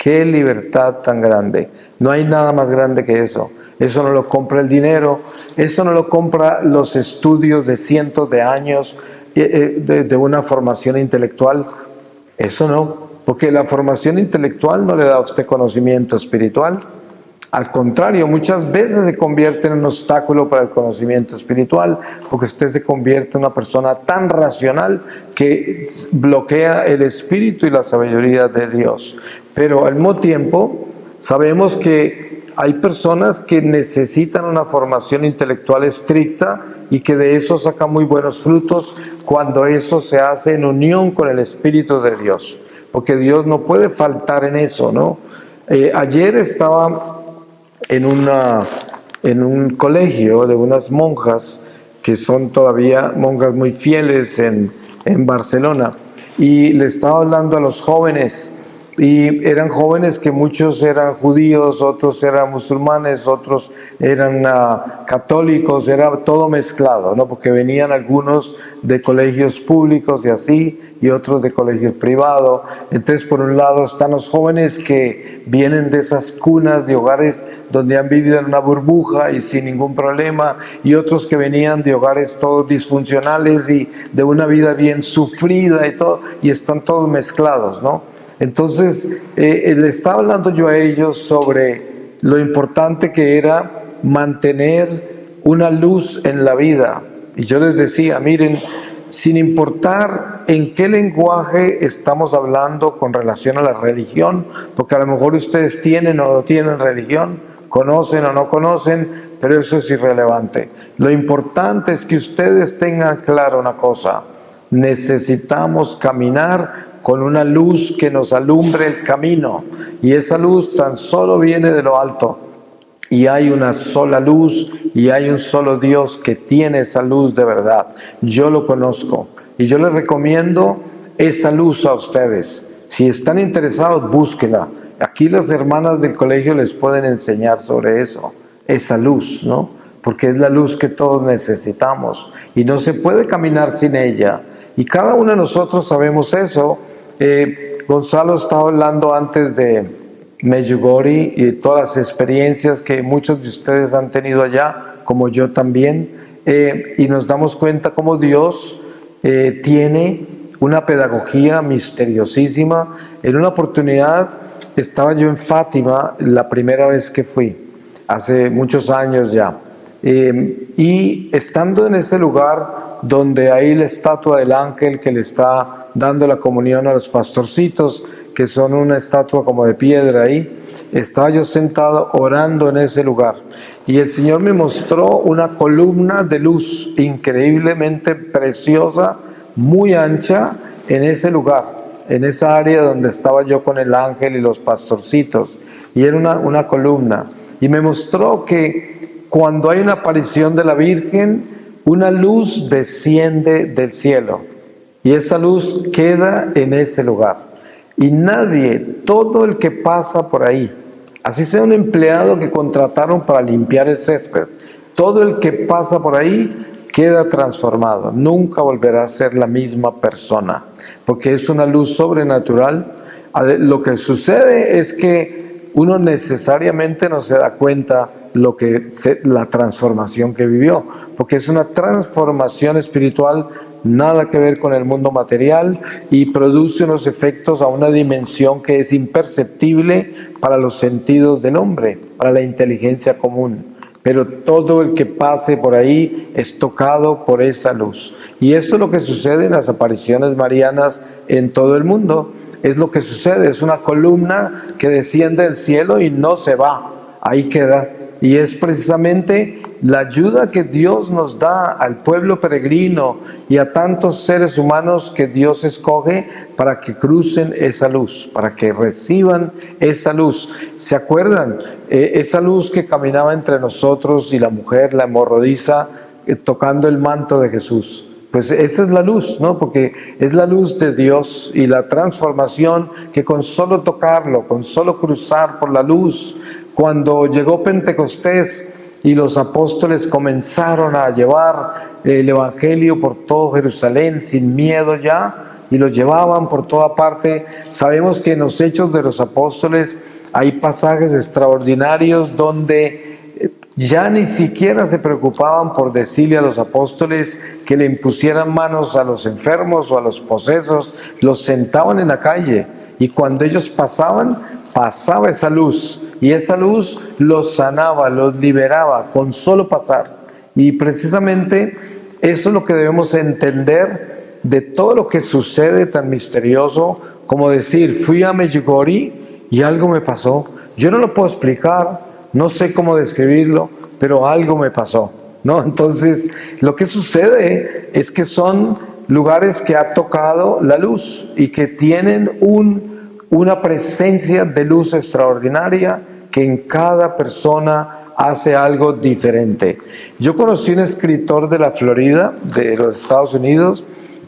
S1: Qué libertad tan grande. No hay nada más grande que eso. Eso no lo compra el dinero, eso no lo compra los estudios de cientos de años de una formación intelectual. Eso no, porque la formación intelectual no le da a usted conocimiento espiritual. Al contrario, muchas veces se convierte en un obstáculo para el conocimiento espiritual, porque usted se convierte en una persona tan racional que bloquea el espíritu y la sabiduría de Dios. Pero al mismo tiempo, sabemos que hay personas que necesitan una formación intelectual estricta y que de eso sacan muy buenos frutos cuando eso se hace en unión con el Espíritu de Dios, porque Dios no puede faltar en eso, ¿no? Ayer estaba en un colegio de unas monjas que son todavía monjas muy fieles en Barcelona, y le estaba hablando a los jóvenes. Y eran jóvenes que muchos eran judíos, otros eran musulmanes, otros eran católicos, era todo mezclado, ¿no? Porque venían algunos de colegios públicos y así, y otros de colegios privados. Entonces, por un lado están los jóvenes que vienen de esas cunas de hogares donde han vivido en una burbuja y sin ningún problema, y otros que venían de hogares todos disfuncionales y de una vida bien sufrida y todo, y están todos mezclados, ¿no? Entonces, le estaba hablando yo a ellos sobre lo importante que era mantener una luz en la vida. Y yo les decía, miren, sin importar en qué lenguaje estamos hablando con relación a la religión, porque a lo mejor ustedes tienen o no tienen religión, conocen o no conocen, pero eso es irrelevante. Lo importante es que ustedes tengan claro una cosa: necesitamos caminar con una luz que nos alumbre el camino, y esa luz tan solo viene de lo alto, y hay una sola luz y hay un solo Dios que tiene esa luz de verdad. Yo lo conozco y yo les recomiendo esa luz a ustedes. Si están interesados, búsquenla. Aquí las hermanas del colegio les pueden enseñar sobre eso, esa luz, ¿no? Porque es la luz que todos necesitamos y no se puede caminar sin ella, y cada uno de nosotros sabemos eso. Gonzalo estaba hablando antes de Medjugorje y todas las experiencias que muchos de ustedes han tenido allá, como yo también, y nos damos cuenta cómo Dios tiene una pedagogía misteriosísima. En una oportunidad estaba yo en Fátima, la primera vez que fui, hace muchos años ya, y estando en ese lugar donde hay la estatua del ángel que le está dando la comunión a los pastorcitos, que son una estatua como de piedra ahí, estaba yo sentado orando en ese lugar, y el Señor me mostró una columna de luz increíblemente preciosa, muy ancha, en ese lugar, en esa área donde estaba yo con el ángel y los pastorcitos, y era una columna, y me mostró que cuando hay una aparición de la Virgen, una luz desciende del cielo, y esa luz queda en ese lugar. Y nadie, todo el que pasa por ahí, así sea un empleado que contrataron para limpiar el césped, todo el que pasa por ahí queda transformado. Nunca volverá a ser la misma persona, porque es una luz sobrenatural. Lo que sucede es que uno necesariamente no se da cuenta la transformación que vivió, porque es una transformación espiritual, nada que ver con el mundo material, y produce unos efectos a una dimensión que es imperceptible para los sentidos del hombre, para la inteligencia común. Pero todo el que pase por ahí es tocado por esa luz. Y esto es lo que sucede en las apariciones marianas en todo el mundo. Es lo que sucede, es una columna que desciende del cielo y no se va, ahí queda. Y es precisamente la ayuda que Dios nos da al pueblo peregrino y a tantos seres humanos que Dios escoge para que crucen esa luz, para que reciban esa luz. ¿Se acuerdan? Esa luz que caminaba entre nosotros y la mujer, la hemorroísa, tocando el manto de Jesús. Pues esa es la luz, ¿no? Porque es la luz de Dios y la transformación que con solo tocarlo, con solo cruzar por la luz, cuando llegó Pentecostés y los apóstoles comenzaron a llevar el Evangelio por todo Jerusalén sin miedo ya, y lo llevaban por toda parte. Sabemos que en los Hechos de los Apóstoles hay pasajes extraordinarios donde ya ni siquiera se preocupaban por decirle a los apóstoles que le impusieran manos a los enfermos o a los posesos, los sentaban en la calle y cuando ellos pasaban, pasaba esa luz y esa luz los sanaba, los liberaba con solo pasar. Y precisamente eso es lo que debemos entender de todo lo que sucede tan misterioso como decir, fui a Medjugorje y algo me pasó. Yo no lo puedo explicar, no sé cómo describirlo, pero algo me pasó, ¿no? Entonces, lo que sucede es que son lugares que ha tocado la luz y que tienen una presencia de luz extraordinaria que en cada persona hace algo diferente. Yo conocí un escritor de la Florida, de los Estados Unidos,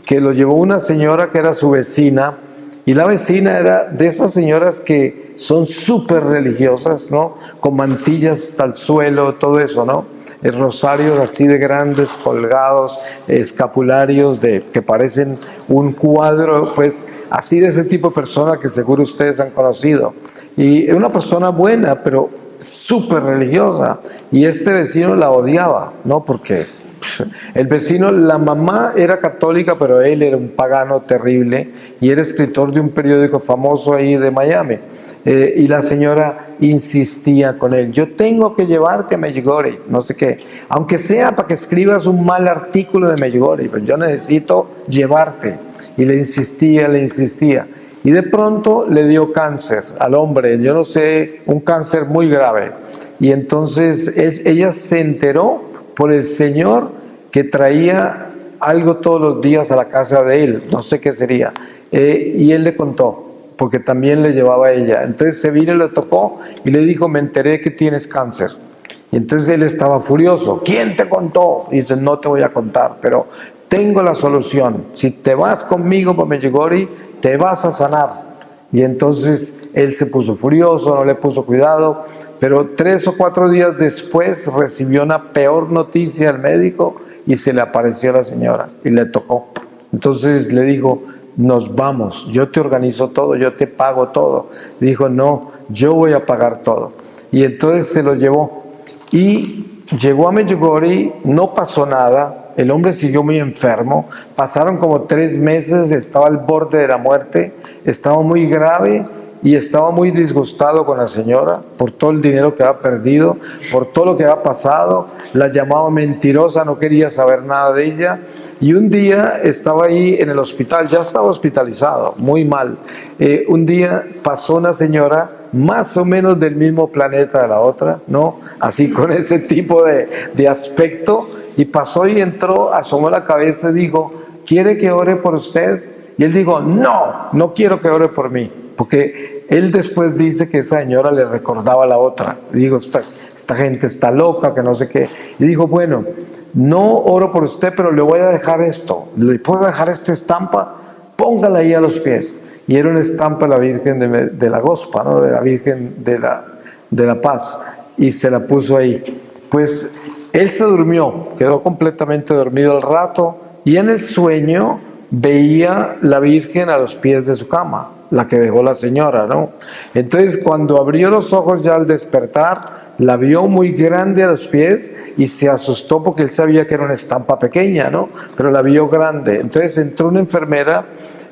S1: que lo llevó una señora que era su vecina, y la vecina era de esas señoras que son súper religiosas, ¿no? Con mantillas hasta el suelo, todo eso, ¿no? Rosarios así de grandes, colgados, escapularios que parecen un cuadro, pues así de ese tipo de persona que seguro ustedes han conocido. Y una persona buena, pero súper religiosa. Y este vecino la odiaba, ¿no? Porque el vecino, la mamá era católica, pero él era un pagano terrible y era escritor de un periódico famoso ahí de Miami. Y la señora insistía con él, yo tengo que llevarte a Medjugorje, no sé qué, aunque sea para que escribas un mal artículo de Medjugorje, pero yo necesito llevarte. Y le insistía. Y de pronto le dio cáncer al hombre, yo no sé, un cáncer muy grave. Y entonces ella se enteró por el señor que traía algo todos los días a la casa de él, no sé qué sería, y él le contó, porque también le llevaba a ella. Entonces se vino y le tocó y le dijo, me enteré que tienes cáncer. Y entonces él estaba furioso, ¿quién te contó? Y dice, no te voy a contar, pero tengo la solución, si te vas conmigo por Medjugorje, te vas a sanar. Y entonces él se puso furioso, no le puso cuidado, pero 3 o 4 días después recibió una peor noticia al médico y se le apareció a la señora y le tocó. Entonces le dijo, nos vamos, yo te organizo todo, yo te pago todo. Dijo, no, yo voy a pagar todo. Y entonces se lo llevó. Y llegó a Medjugorje, no pasó nada, el hombre siguió muy enfermo, pasaron como 3 meses, estaba al borde de la muerte, estaba muy grave y estaba muy disgustado con la señora por todo el dinero que había perdido, por todo lo que había pasado, la llamaba mentirosa, no quería saber nada de ella. Y un día estaba ahí en el hospital, ya estaba hospitalizado, muy mal. Un día pasó una señora más o menos del mismo planeta de la otra, ¿no? Así con ese tipo de aspecto, y pasó y entró, asomó la cabeza y dijo, ¿quiere que ore por usted? Y él dijo, no quiero que ore por mí, porque él después dice que esa señora le recordaba a la otra. Y dijo, esta gente está loca, que no sé qué. Y dijo, bueno, no oro por usted, pero le voy a dejar esto. ¿Le puedo dejar esta estampa? Póngala ahí a los pies. Y era una estampa de la Virgen de la Gospa, ¿no? De la Virgen de la Paz. Y se la puso ahí. Pues él se durmió, quedó completamente dormido al rato, y en el sueño veía la Virgen a los pies de su cama, la que dejó la señora, ¿no? Entonces cuando abrió los ojos ya al despertar, la vio muy grande a los pies y se asustó porque él sabía que era una estampa pequeña, ¿no? Pero la vio grande. Entonces entró una enfermera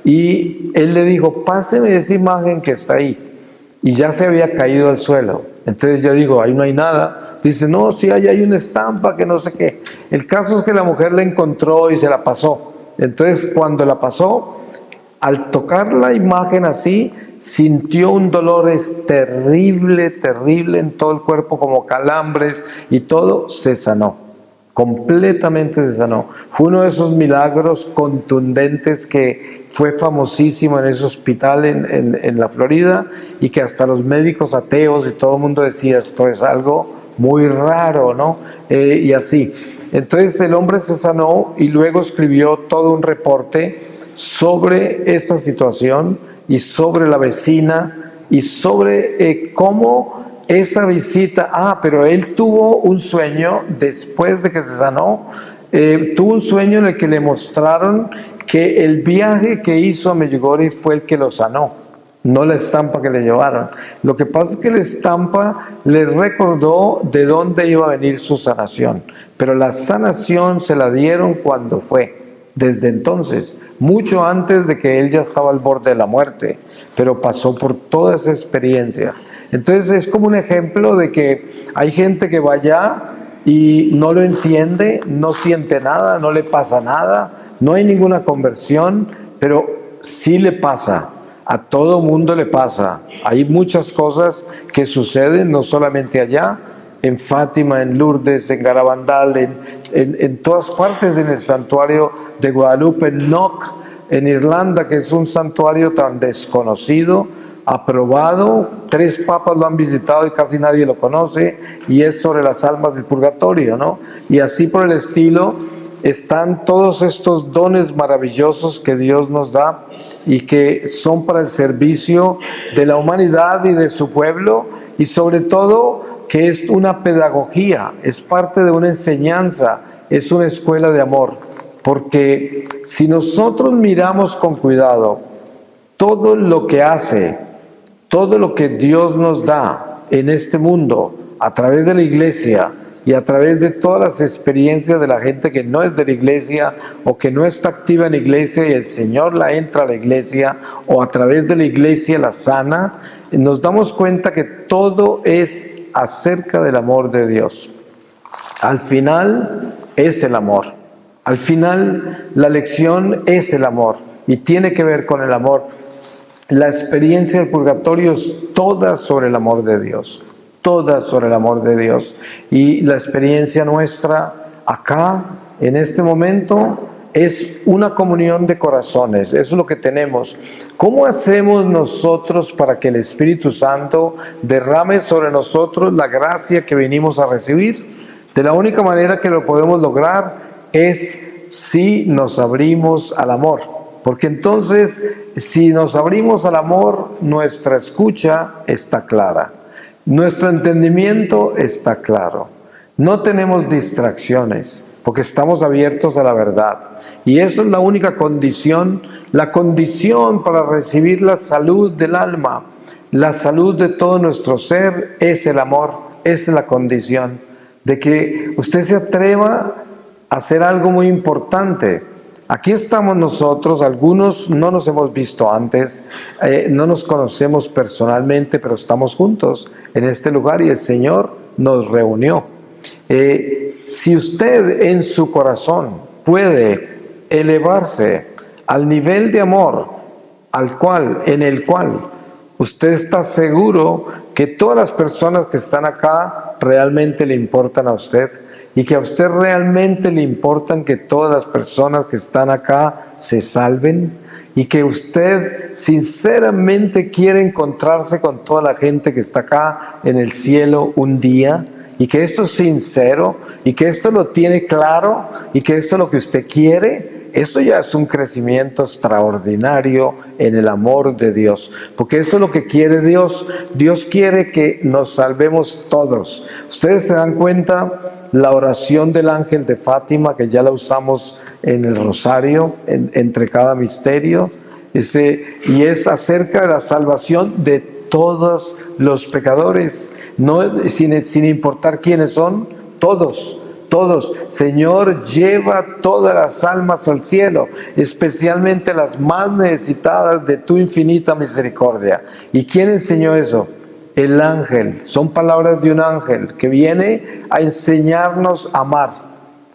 S1: y él le dijo, páseme esa imagen que está ahí. Y ya se había caído al suelo. Entonces yo digo, ahí no hay nada. Dice, no, sí, ahí hay una estampa que no sé qué. El caso es que la mujer la encontró y se la pasó. Entonces cuando la pasó, al tocar la imagen así, sintió un dolor terrible en todo el cuerpo, como calambres y todo, se sanó. Completamente se sanó. Fue uno de esos milagros contundentes que fue famosísimo en ese hospital en la Florida, y que hasta los médicos ateos y todo el mundo decía, esto es algo muy raro, ¿no? Y así. Entonces el hombre se sanó y luego escribió todo un reporte sobre esta situación y sobre la vecina y sobre cómo esa visita, pero él tuvo un sueño después de que se sanó, tuvo un sueño en el que le mostraron que el viaje que hizo a Medjugorje fue el que lo sanó, no la estampa que le llevaron. Lo que pasa es que la estampa le recordó de dónde iba a venir su sanación, pero la sanación se la dieron cuando fue, desde entonces, mucho antes de que él ya estaba al borde de la muerte, pero pasó por toda esa experiencia. Entonces es como un ejemplo de que hay gente que va allá y no lo entiende, no siente nada, no le pasa nada, no hay ninguna conversión, pero sí le pasa. A todo mundo le pasa. Hay muchas cosas que suceden, no solamente allá, en Fátima, en Lourdes, en Garabandal, en todas partes, en el santuario de Guadalupe, en Knock, en Irlanda, que es un santuario tan desconocido, aprobado, 3 papas lo han visitado y casi nadie lo conoce, y es sobre las almas del purgatorio, ¿no? Y así por el estilo están todos estos dones maravillosos que Dios nos da y que son para el servicio de la humanidad y de su pueblo, y sobre todo que es una pedagogía, es parte de una enseñanza, es una escuela de amor, porque si nosotros miramos con cuidado todo lo que hace, todo lo que Dios nos da en este mundo a través de la iglesia y a través de todas las experiencias de la gente que no es de la iglesia o que no está activa en la iglesia y el Señor la entra a la iglesia, o a través de la iglesia la sana, nos damos cuenta que todo es acerca del amor de Dios. Al final es el amor. Al final la lección es el amor y tiene que ver con el amor. La experiencia del purgatorio es toda sobre el amor de Dios, toda sobre el amor de Dios. Y la experiencia nuestra acá, en este momento, es una comunión de corazones, eso es lo que tenemos. ¿Cómo hacemos nosotros para que el Espíritu Santo derrame sobre nosotros la gracia que venimos a recibir? De la única manera que lo podemos lograr es si nos abrimos al amor. Porque entonces, si nos abrimos al amor, nuestra escucha está clara, nuestro entendimiento está claro, no tenemos distracciones, porque estamos abiertos a la verdad. Y eso es la única condición, la condición para recibir la salud del alma, la salud de todo nuestro ser, es el amor, es la condición de que usted se atreva a hacer algo muy importante. Aquí estamos nosotros, algunos no nos hemos visto antes, no nos conocemos personalmente, pero estamos juntos en este lugar y el Señor nos reunió. Si usted en su corazón puede elevarse al nivel de amor en el cual usted está seguro que todas las personas que están acá realmente le importan a usted, y que a usted realmente le importan que todas las personas que están acá se salven, y que usted sinceramente quiere encontrarse con toda la gente que está acá en el cielo un día, y que esto es sincero, y que esto lo tiene claro, y que esto es lo que usted quiere, esto ya es un crecimiento extraordinario en el amor de Dios, porque eso es lo que quiere Dios. Dios quiere que nos salvemos todos. Ustedes se dan cuenta, la oración del ángel de Fátima, que ya la usamos en el rosario, entre cada misterio, y es acerca de la salvación de todos los pecadores, no, sin importar quiénes son, todos. Señor, lleva todas las almas al cielo, especialmente las más necesitadas de tu infinita misericordia. ¿Y quién enseñó eso? El ángel. Son palabras de un ángel que viene a enseñarnos a amar.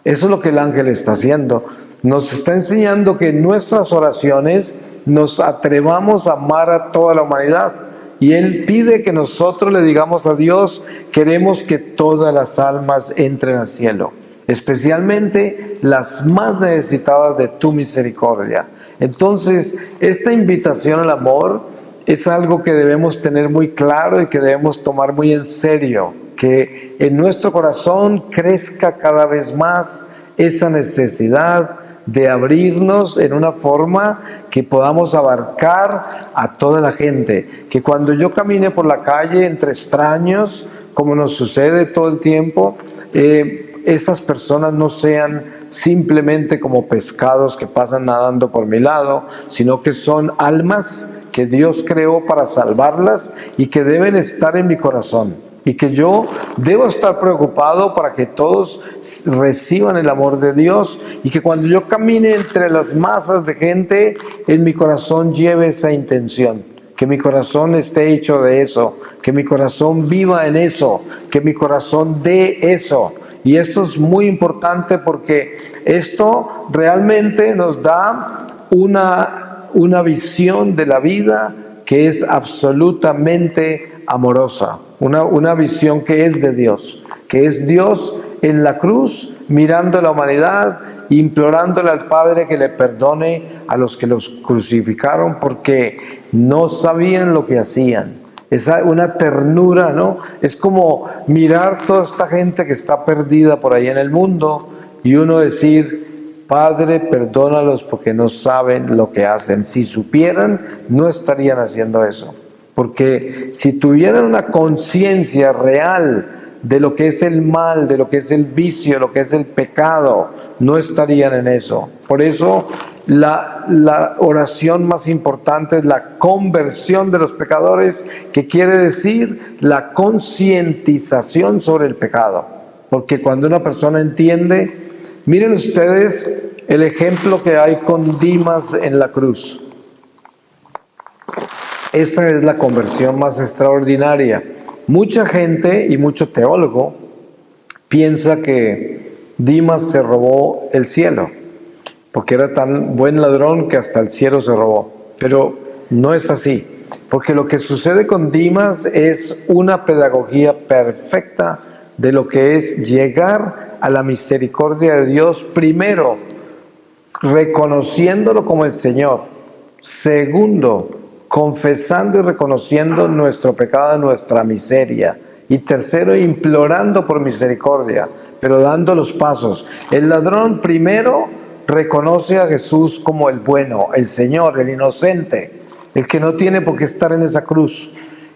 S1: Eso es lo que el ángel está haciendo. Nos está enseñando que en nuestras oraciones nos atrevamos a amar a toda la humanidad. Y Él pide que nosotros le digamos a Dios, queremos que todas las almas entren al cielo, especialmente las más necesitadas de tu misericordia. Entonces, esta invitación al amor es algo que debemos tener muy claro y que debemos tomar muy en serio, que en nuestro corazón crezca cada vez más esa necesidad de abrirnos en una forma que podamos abarcar a toda la gente, que cuando yo camine por la calle entre extraños, como nos sucede todo el tiempo, esas personas no sean simplemente como pescados que pasan nadando por mi lado, sino que son almas que Dios creó para salvarlas y que deben estar en mi corazón. Y que yo debo estar preocupado para que todos reciban el amor de Dios y que cuando yo camine entre las masas de gente, en mi corazón lleve esa intención. Que mi corazón esté hecho de eso, que mi corazón viva en eso, que mi corazón dé eso. Y esto es muy importante porque esto realmente nos da una visión de la vida que es absolutamente amorosa, una visión que es de Dios, que es Dios en la cruz mirando a la humanidad, implorándole al Padre que le perdone a los que los crucificaron porque no sabían lo que hacían. Es una ternura, ¿no? Es como mirar toda esta gente que está perdida por ahí en el mundo y uno decir, Padre, perdónalos porque no saben lo que hacen. Si supieran, no estarían haciendo eso. Porque si tuvieran una conciencia real de lo que es el mal, de lo que es el vicio, lo que es el pecado, no estarían en eso. Por eso la oración más importante es la conversión de los pecadores, que quiere decir la concientización sobre el pecado. Porque cuando una persona entiende, miren ustedes el ejemplo que hay con Dimas en la cruz. Esa es la conversión más extraordinaria. Mucha gente y mucho teólogo piensa que Dimas se robó el cielo, porque era tan buen ladrón que hasta el cielo se robó. Pero no es así, porque lo que sucede con Dimas es una pedagogía perfecta de lo que es llegar a la misericordia de Dios, primero, reconociéndolo como el Señor. Segundo, confesando y reconociendo nuestro pecado, nuestra miseria. Y tercero, implorando por misericordia, pero dando los pasos. El ladrón primero reconoce a Jesús como el bueno, el Señor, el inocente, el que no tiene por qué estar en esa cruz.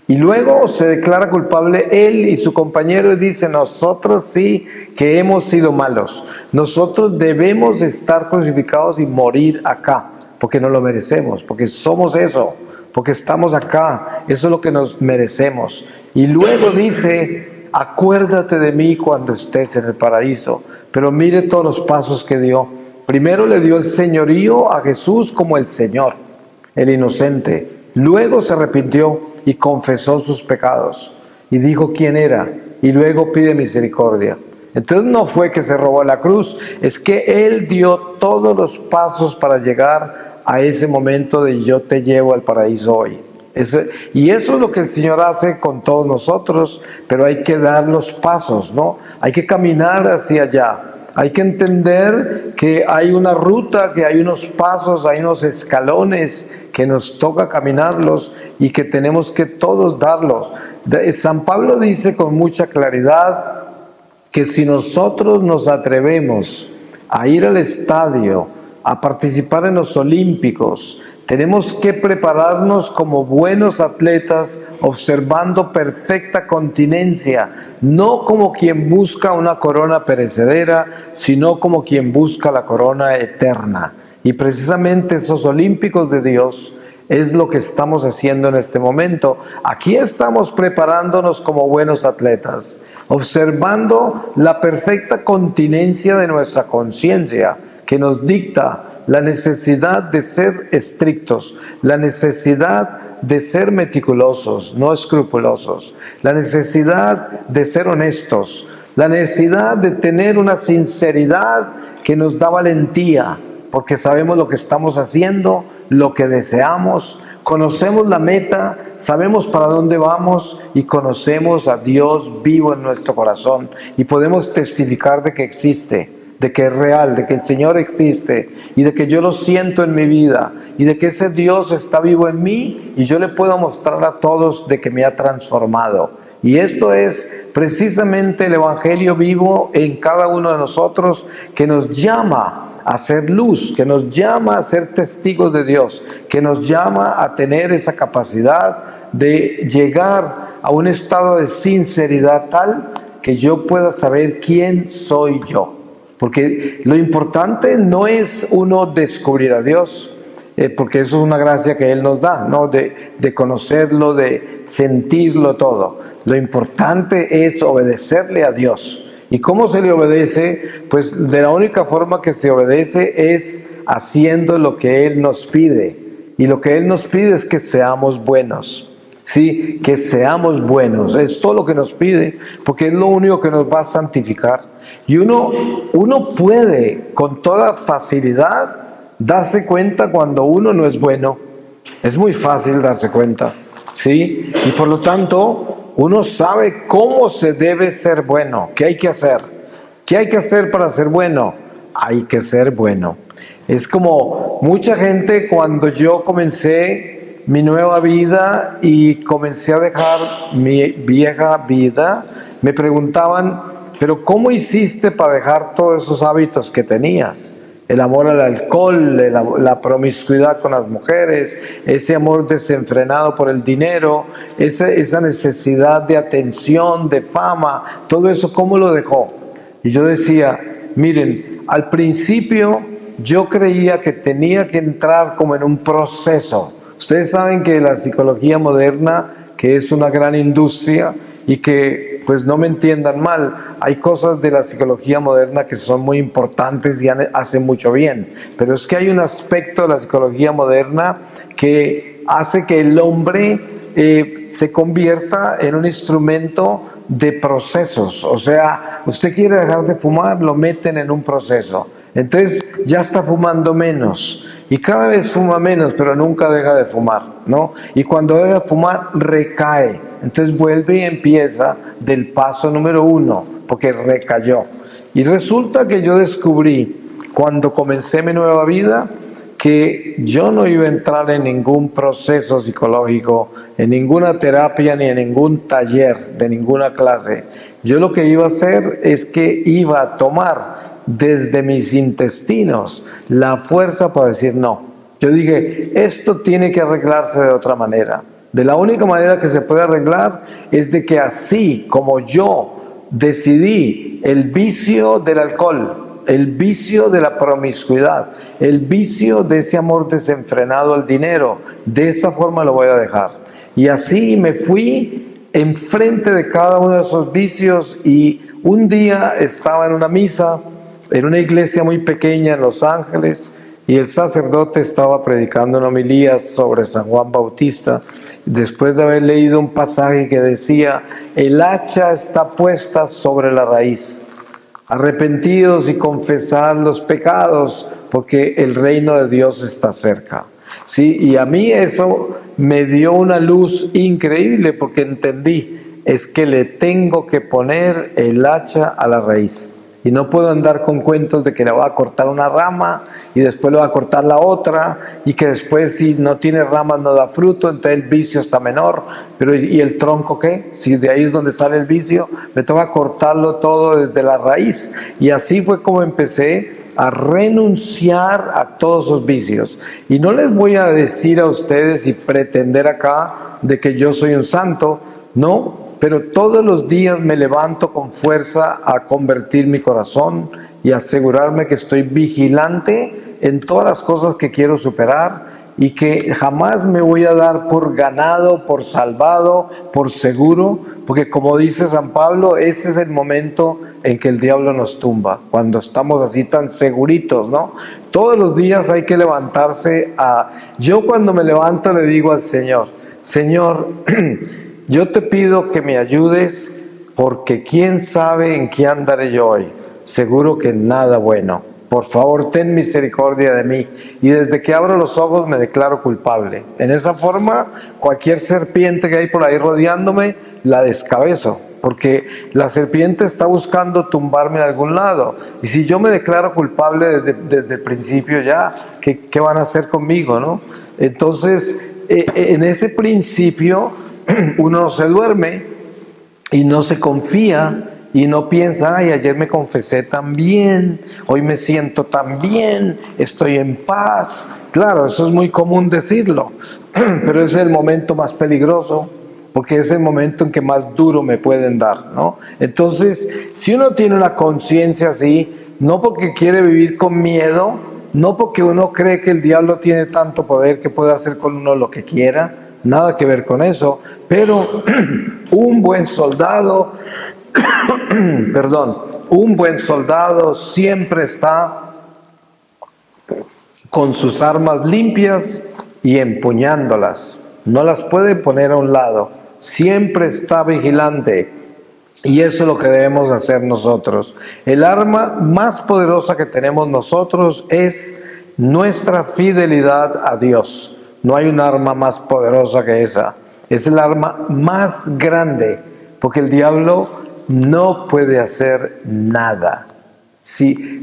S1: Y luego se declara culpable él y su compañero y dice, nosotros sí que hemos sido malos. Nosotros debemos estar crucificados y morir acá, porque no lo merecemos, porque somos eso, porque estamos acá, eso es lo que nos merecemos. Y luego dice, acuérdate de mí cuando estés en el paraíso. Pero mire todos los pasos que dio. Primero le dio el señorío a Jesús como el Señor, el inocente. Luego se arrepintió y confesó sus pecados y dijo quién era, y luego pide misericordia. Entonces no fue que se robó la cruz, es que Él dio todos los pasos para llegar a ese momento de yo te llevo al paraíso hoy. Y eso es lo que el Señor hace con todos nosotros, pero hay que dar los pasos, ¿no? Hay que caminar hacia allá. Hay que entender que hay una ruta, que hay unos pasos, hay unos escalones que nos toca caminarlos y que tenemos que todos darlos. San Pablo dice con mucha claridad que si nosotros nos atrevemos a ir al estadio, a participar en los Olímpicos, tenemos que prepararnos como buenos atletas, observando perfecta continencia, no como quien busca una corona perecedera, sino como quien busca la corona eterna. Y precisamente esos Olímpicos de Dios es lo que estamos haciendo en este momento. Aquí estamos preparándonos como buenos atletas, observando la perfecta continencia de nuestra conciencia, que nos dicta la necesidad de ser estrictos, la necesidad de ser meticulosos, no escrupulosos, la necesidad de ser honestos, la necesidad de tener una sinceridad que nos da valentía, porque sabemos lo que estamos haciendo, lo que deseamos, conocemos la meta, sabemos para dónde vamos y conocemos a Dios vivo en nuestro corazón y podemos testificar de que existe, de que es real, de que el Señor existe y de que yo lo siento en mi vida y de que ese Dios está vivo en mí y yo le puedo mostrar a todos de que me ha transformado. Y esto es precisamente el Evangelio vivo en cada uno de nosotros, que nos llama a ser luz, que nos llama a ser testigos de Dios, que nos llama a tener esa capacidad de llegar a un estado de sinceridad tal que yo pueda saber quién soy yo. Porque lo importante no es uno descubrir a Dios, porque eso es una gracia que Él nos da, ¿no? De conocerlo, de sentirlo todo. Lo importante es obedecerle a Dios. ¿Y cómo se le obedece? Pues de la única forma que se obedece es haciendo lo que Él nos pide. Y lo que Él nos pide es que seamos buenos. Sí, que seamos buenos. Es todo lo que nos pide, porque es lo único que nos va a santificar. Y uno puede con toda facilidad darse cuenta cuando uno no es bueno. Es muy fácil darse cuenta, ¿sí? Y por lo tanto, uno sabe cómo se debe ser bueno, qué hay que hacer. ¿Qué hay que hacer para ser bueno? Hay que ser bueno. Es como mucha gente cuando yo comencé mi nueva vida y comencé a dejar mi vieja vida, me preguntaban, pero ¿cómo hiciste para dejar todos esos hábitos que tenías? El amor al alcohol, la promiscuidad con las mujeres, ese amor desenfrenado por el dinero, esa necesidad de atención, de fama, todo eso, ¿cómo lo dejó? Y yo decía, miren, al principio yo creía que tenía que entrar como en un proceso. Ustedes saben que la psicología moderna, que es una gran industria y que, pues no me entiendan mal, hay cosas de la psicología moderna que son muy importantes y hacen mucho bien, pero es que hay un aspecto de la psicología moderna que hace que el hombre se convierta en un instrumento de procesos. O sea, usted quiere dejar de fumar, lo meten en un proceso. Entonces ya está fumando menos y cada vez fuma menos, pero nunca deja de fumar, ¿no? Y cuando deja de fumar, recae. Entonces vuelve y empieza del paso número 1, porque recayó. Y resulta que yo descubrí, cuando comencé mi nueva vida, que yo no iba a entrar en ningún proceso psicológico, en ninguna terapia ni en ningún taller de ninguna clase. Yo lo que iba a hacer es que iba a tomar desde mis intestinos la fuerza para decir no. Yo dije, esto tiene que arreglarse de otra manera. De la única manera que se puede arreglar es de que así como yo decidí el vicio del alcohol, el vicio de la promiscuidad, el vicio de ese amor desenfrenado al dinero, de esa forma lo voy a dejar. Y así me fui enfrente de cada uno de esos vicios y un día estaba en una misa, en una iglesia muy pequeña en Los Ángeles, y el sacerdote estaba predicando una homilía sobre San Juan Bautista, después de haber leído un pasaje que decía, el hacha está puesta sobre la raíz. Arrepentidos y confesad los pecados, porque el reino de Dios está cerca. Sí, y a mí eso me dio una luz increíble, porque entendí, es que le tengo que poner el hacha a la raíz. Y no puedo andar con cuentos de que le voy a cortar una rama y después le voy a cortar la otra y que después si no tiene ramas no da fruto, entonces el vicio está menor. Pero ¿y el tronco qué? Si de ahí es donde sale el vicio, me toca cortarlo todo desde la raíz. Y así fue como empecé a renunciar a todos esos vicios. Y no les voy a decir a ustedes y pretender acá de que yo soy un santo, no. Pero todos los días me levanto con fuerza a convertir mi corazón y asegurarme que estoy vigilante en todas las cosas que quiero superar y que jamás me voy a dar por ganado, por salvado, por seguro, porque como dice San Pablo, ese es el momento en que el diablo nos tumba, cuando estamos así tan seguritos, ¿no? Todos los días hay que levantarse Yo cuando me levanto le digo al Señor, Señor, yo te pido que me ayudes porque quién sabe en qué andaré yo hoy. Seguro que en nada bueno. Por favor, ten misericordia de mí. Y desde que abro los ojos me declaro culpable. En esa forma, cualquier serpiente que hay por ahí rodeándome, la descabezo. Porque la serpiente está buscando tumbarme en algún lado. Y si yo me declaro culpable desde el principio ya, ¿qué van a hacer conmigo, no? Entonces, en ese principio uno no se duerme y no se confía y no piensa, ay, ayer me confesé tan bien, hoy me siento tan bien, estoy en paz. Claro, eso es muy común decirlo, pero ese es el momento más peligroso, porque es el momento en que más duro me pueden dar, ¿no? Entonces, si uno tiene una conciencia así, no porque quiere vivir con miedo, no porque uno cree que el diablo tiene tanto poder que puede hacer con uno lo que quiera, nada que ver con eso, pero un buen soldado, perdón, un buen soldado siempre está con sus armas limpias y empuñándolas. No las puede poner a un lado. Siempre está vigilante. Y eso es lo que debemos hacer nosotros. El arma más poderosa que tenemos nosotros es nuestra fidelidad a Dios. No hay un arma más poderosa que esa. Es el arma más grande, porque el diablo no puede hacer nada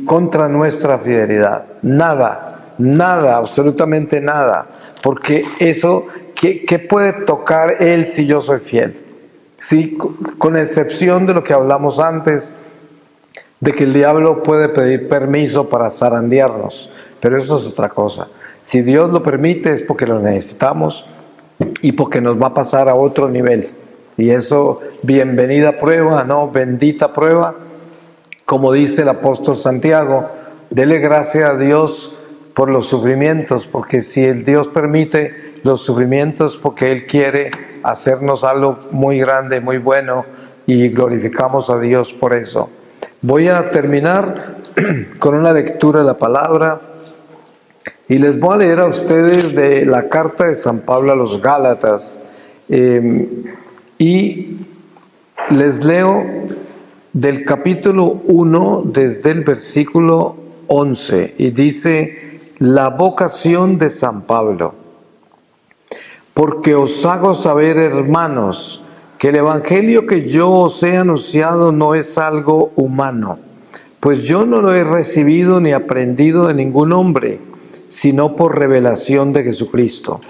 S1: contra nuestra fidelidad. Nada, absolutamente nada. Porque eso, ¿qué puede tocar él si yo soy fiel? Sí, con excepción de lo que hablamos antes, de que el diablo puede pedir permiso para zarandearnos, pero eso es otra cosa. Si Dios lo permite es porque lo necesitamos y porque nos va a pasar a otro nivel. Y eso, bienvenida prueba, ¿no? Bendita prueba, como dice el apóstol Santiago, dele gracias a Dios por los sufrimientos, porque si el Dios permite los sufrimientos, porque Él quiere hacernos algo muy grande, muy bueno, y glorificamos a Dios por eso. Voy a terminar con una lectura de la palabra y les voy a leer a ustedes de la carta de San Pablo a los Gálatas, y les leo del capítulo 1 desde el versículo 11, y dice: la vocación de San Pablo. Porque os hago saber, hermanos, que el evangelio que yo os he anunciado no es algo humano, pues yo no lo he recibido ni aprendido de ningún hombre, sino por revelación de Jesucristo.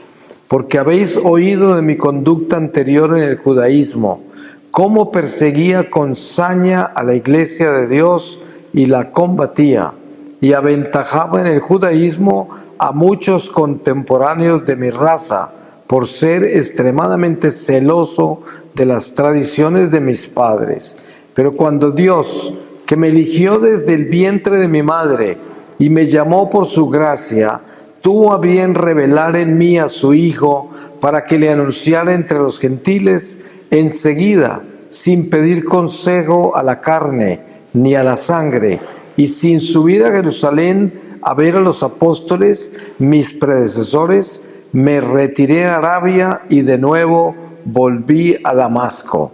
S1: Porque habéis oído de mi conducta anterior en el judaísmo, cómo perseguía con saña a la iglesia de Dios y la combatía, y aventajaba en el judaísmo a muchos contemporáneos de mi raza, por ser extremadamente celoso de las tradiciones de mis padres. Pero cuando Dios, que me eligió desde el vientre de mi madre y me llamó por su gracia, tuvo a bien revelar en mí a su Hijo para que le anunciara entre los gentiles, enseguida, sin pedir consejo a la carne ni a la sangre, y sin subir a Jerusalén a ver a los apóstoles, mis predecesores, me retiré a Arabia y de nuevo volví a Damasco.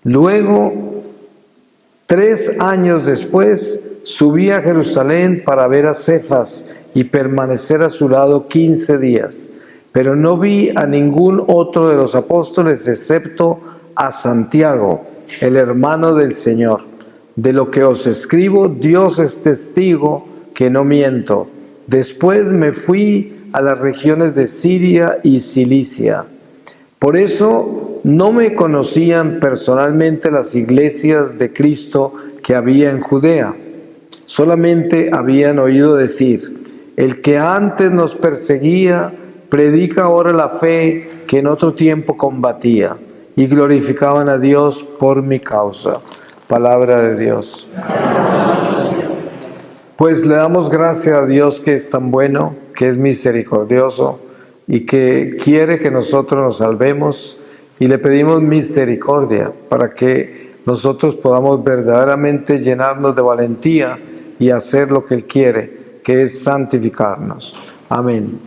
S1: Luego, 3 años después, subí a Jerusalén para ver a Cefas y permanecer a su lado 15 días. Pero no vi a ningún otro de los apóstoles excepto a Santiago, el hermano del Señor. De lo que os escribo, Dios es testigo que no miento. Después me fui a las regiones de Siria y Cilicia. Por eso no me conocían personalmente las iglesias de Cristo que había en Judea. Solamente habían oído decir: el que antes nos perseguía, predica ahora la fe que en otro tiempo combatía, y glorificaban a Dios por mi causa. Palabra de Dios. Pues le damos gracias a Dios, que es tan bueno, que es misericordioso y que quiere que nosotros nos salvemos, y le pedimos misericordia para que nosotros podamos verdaderamente llenarnos de valentía y hacer lo que Él quiere, que es santificarnos. Amén.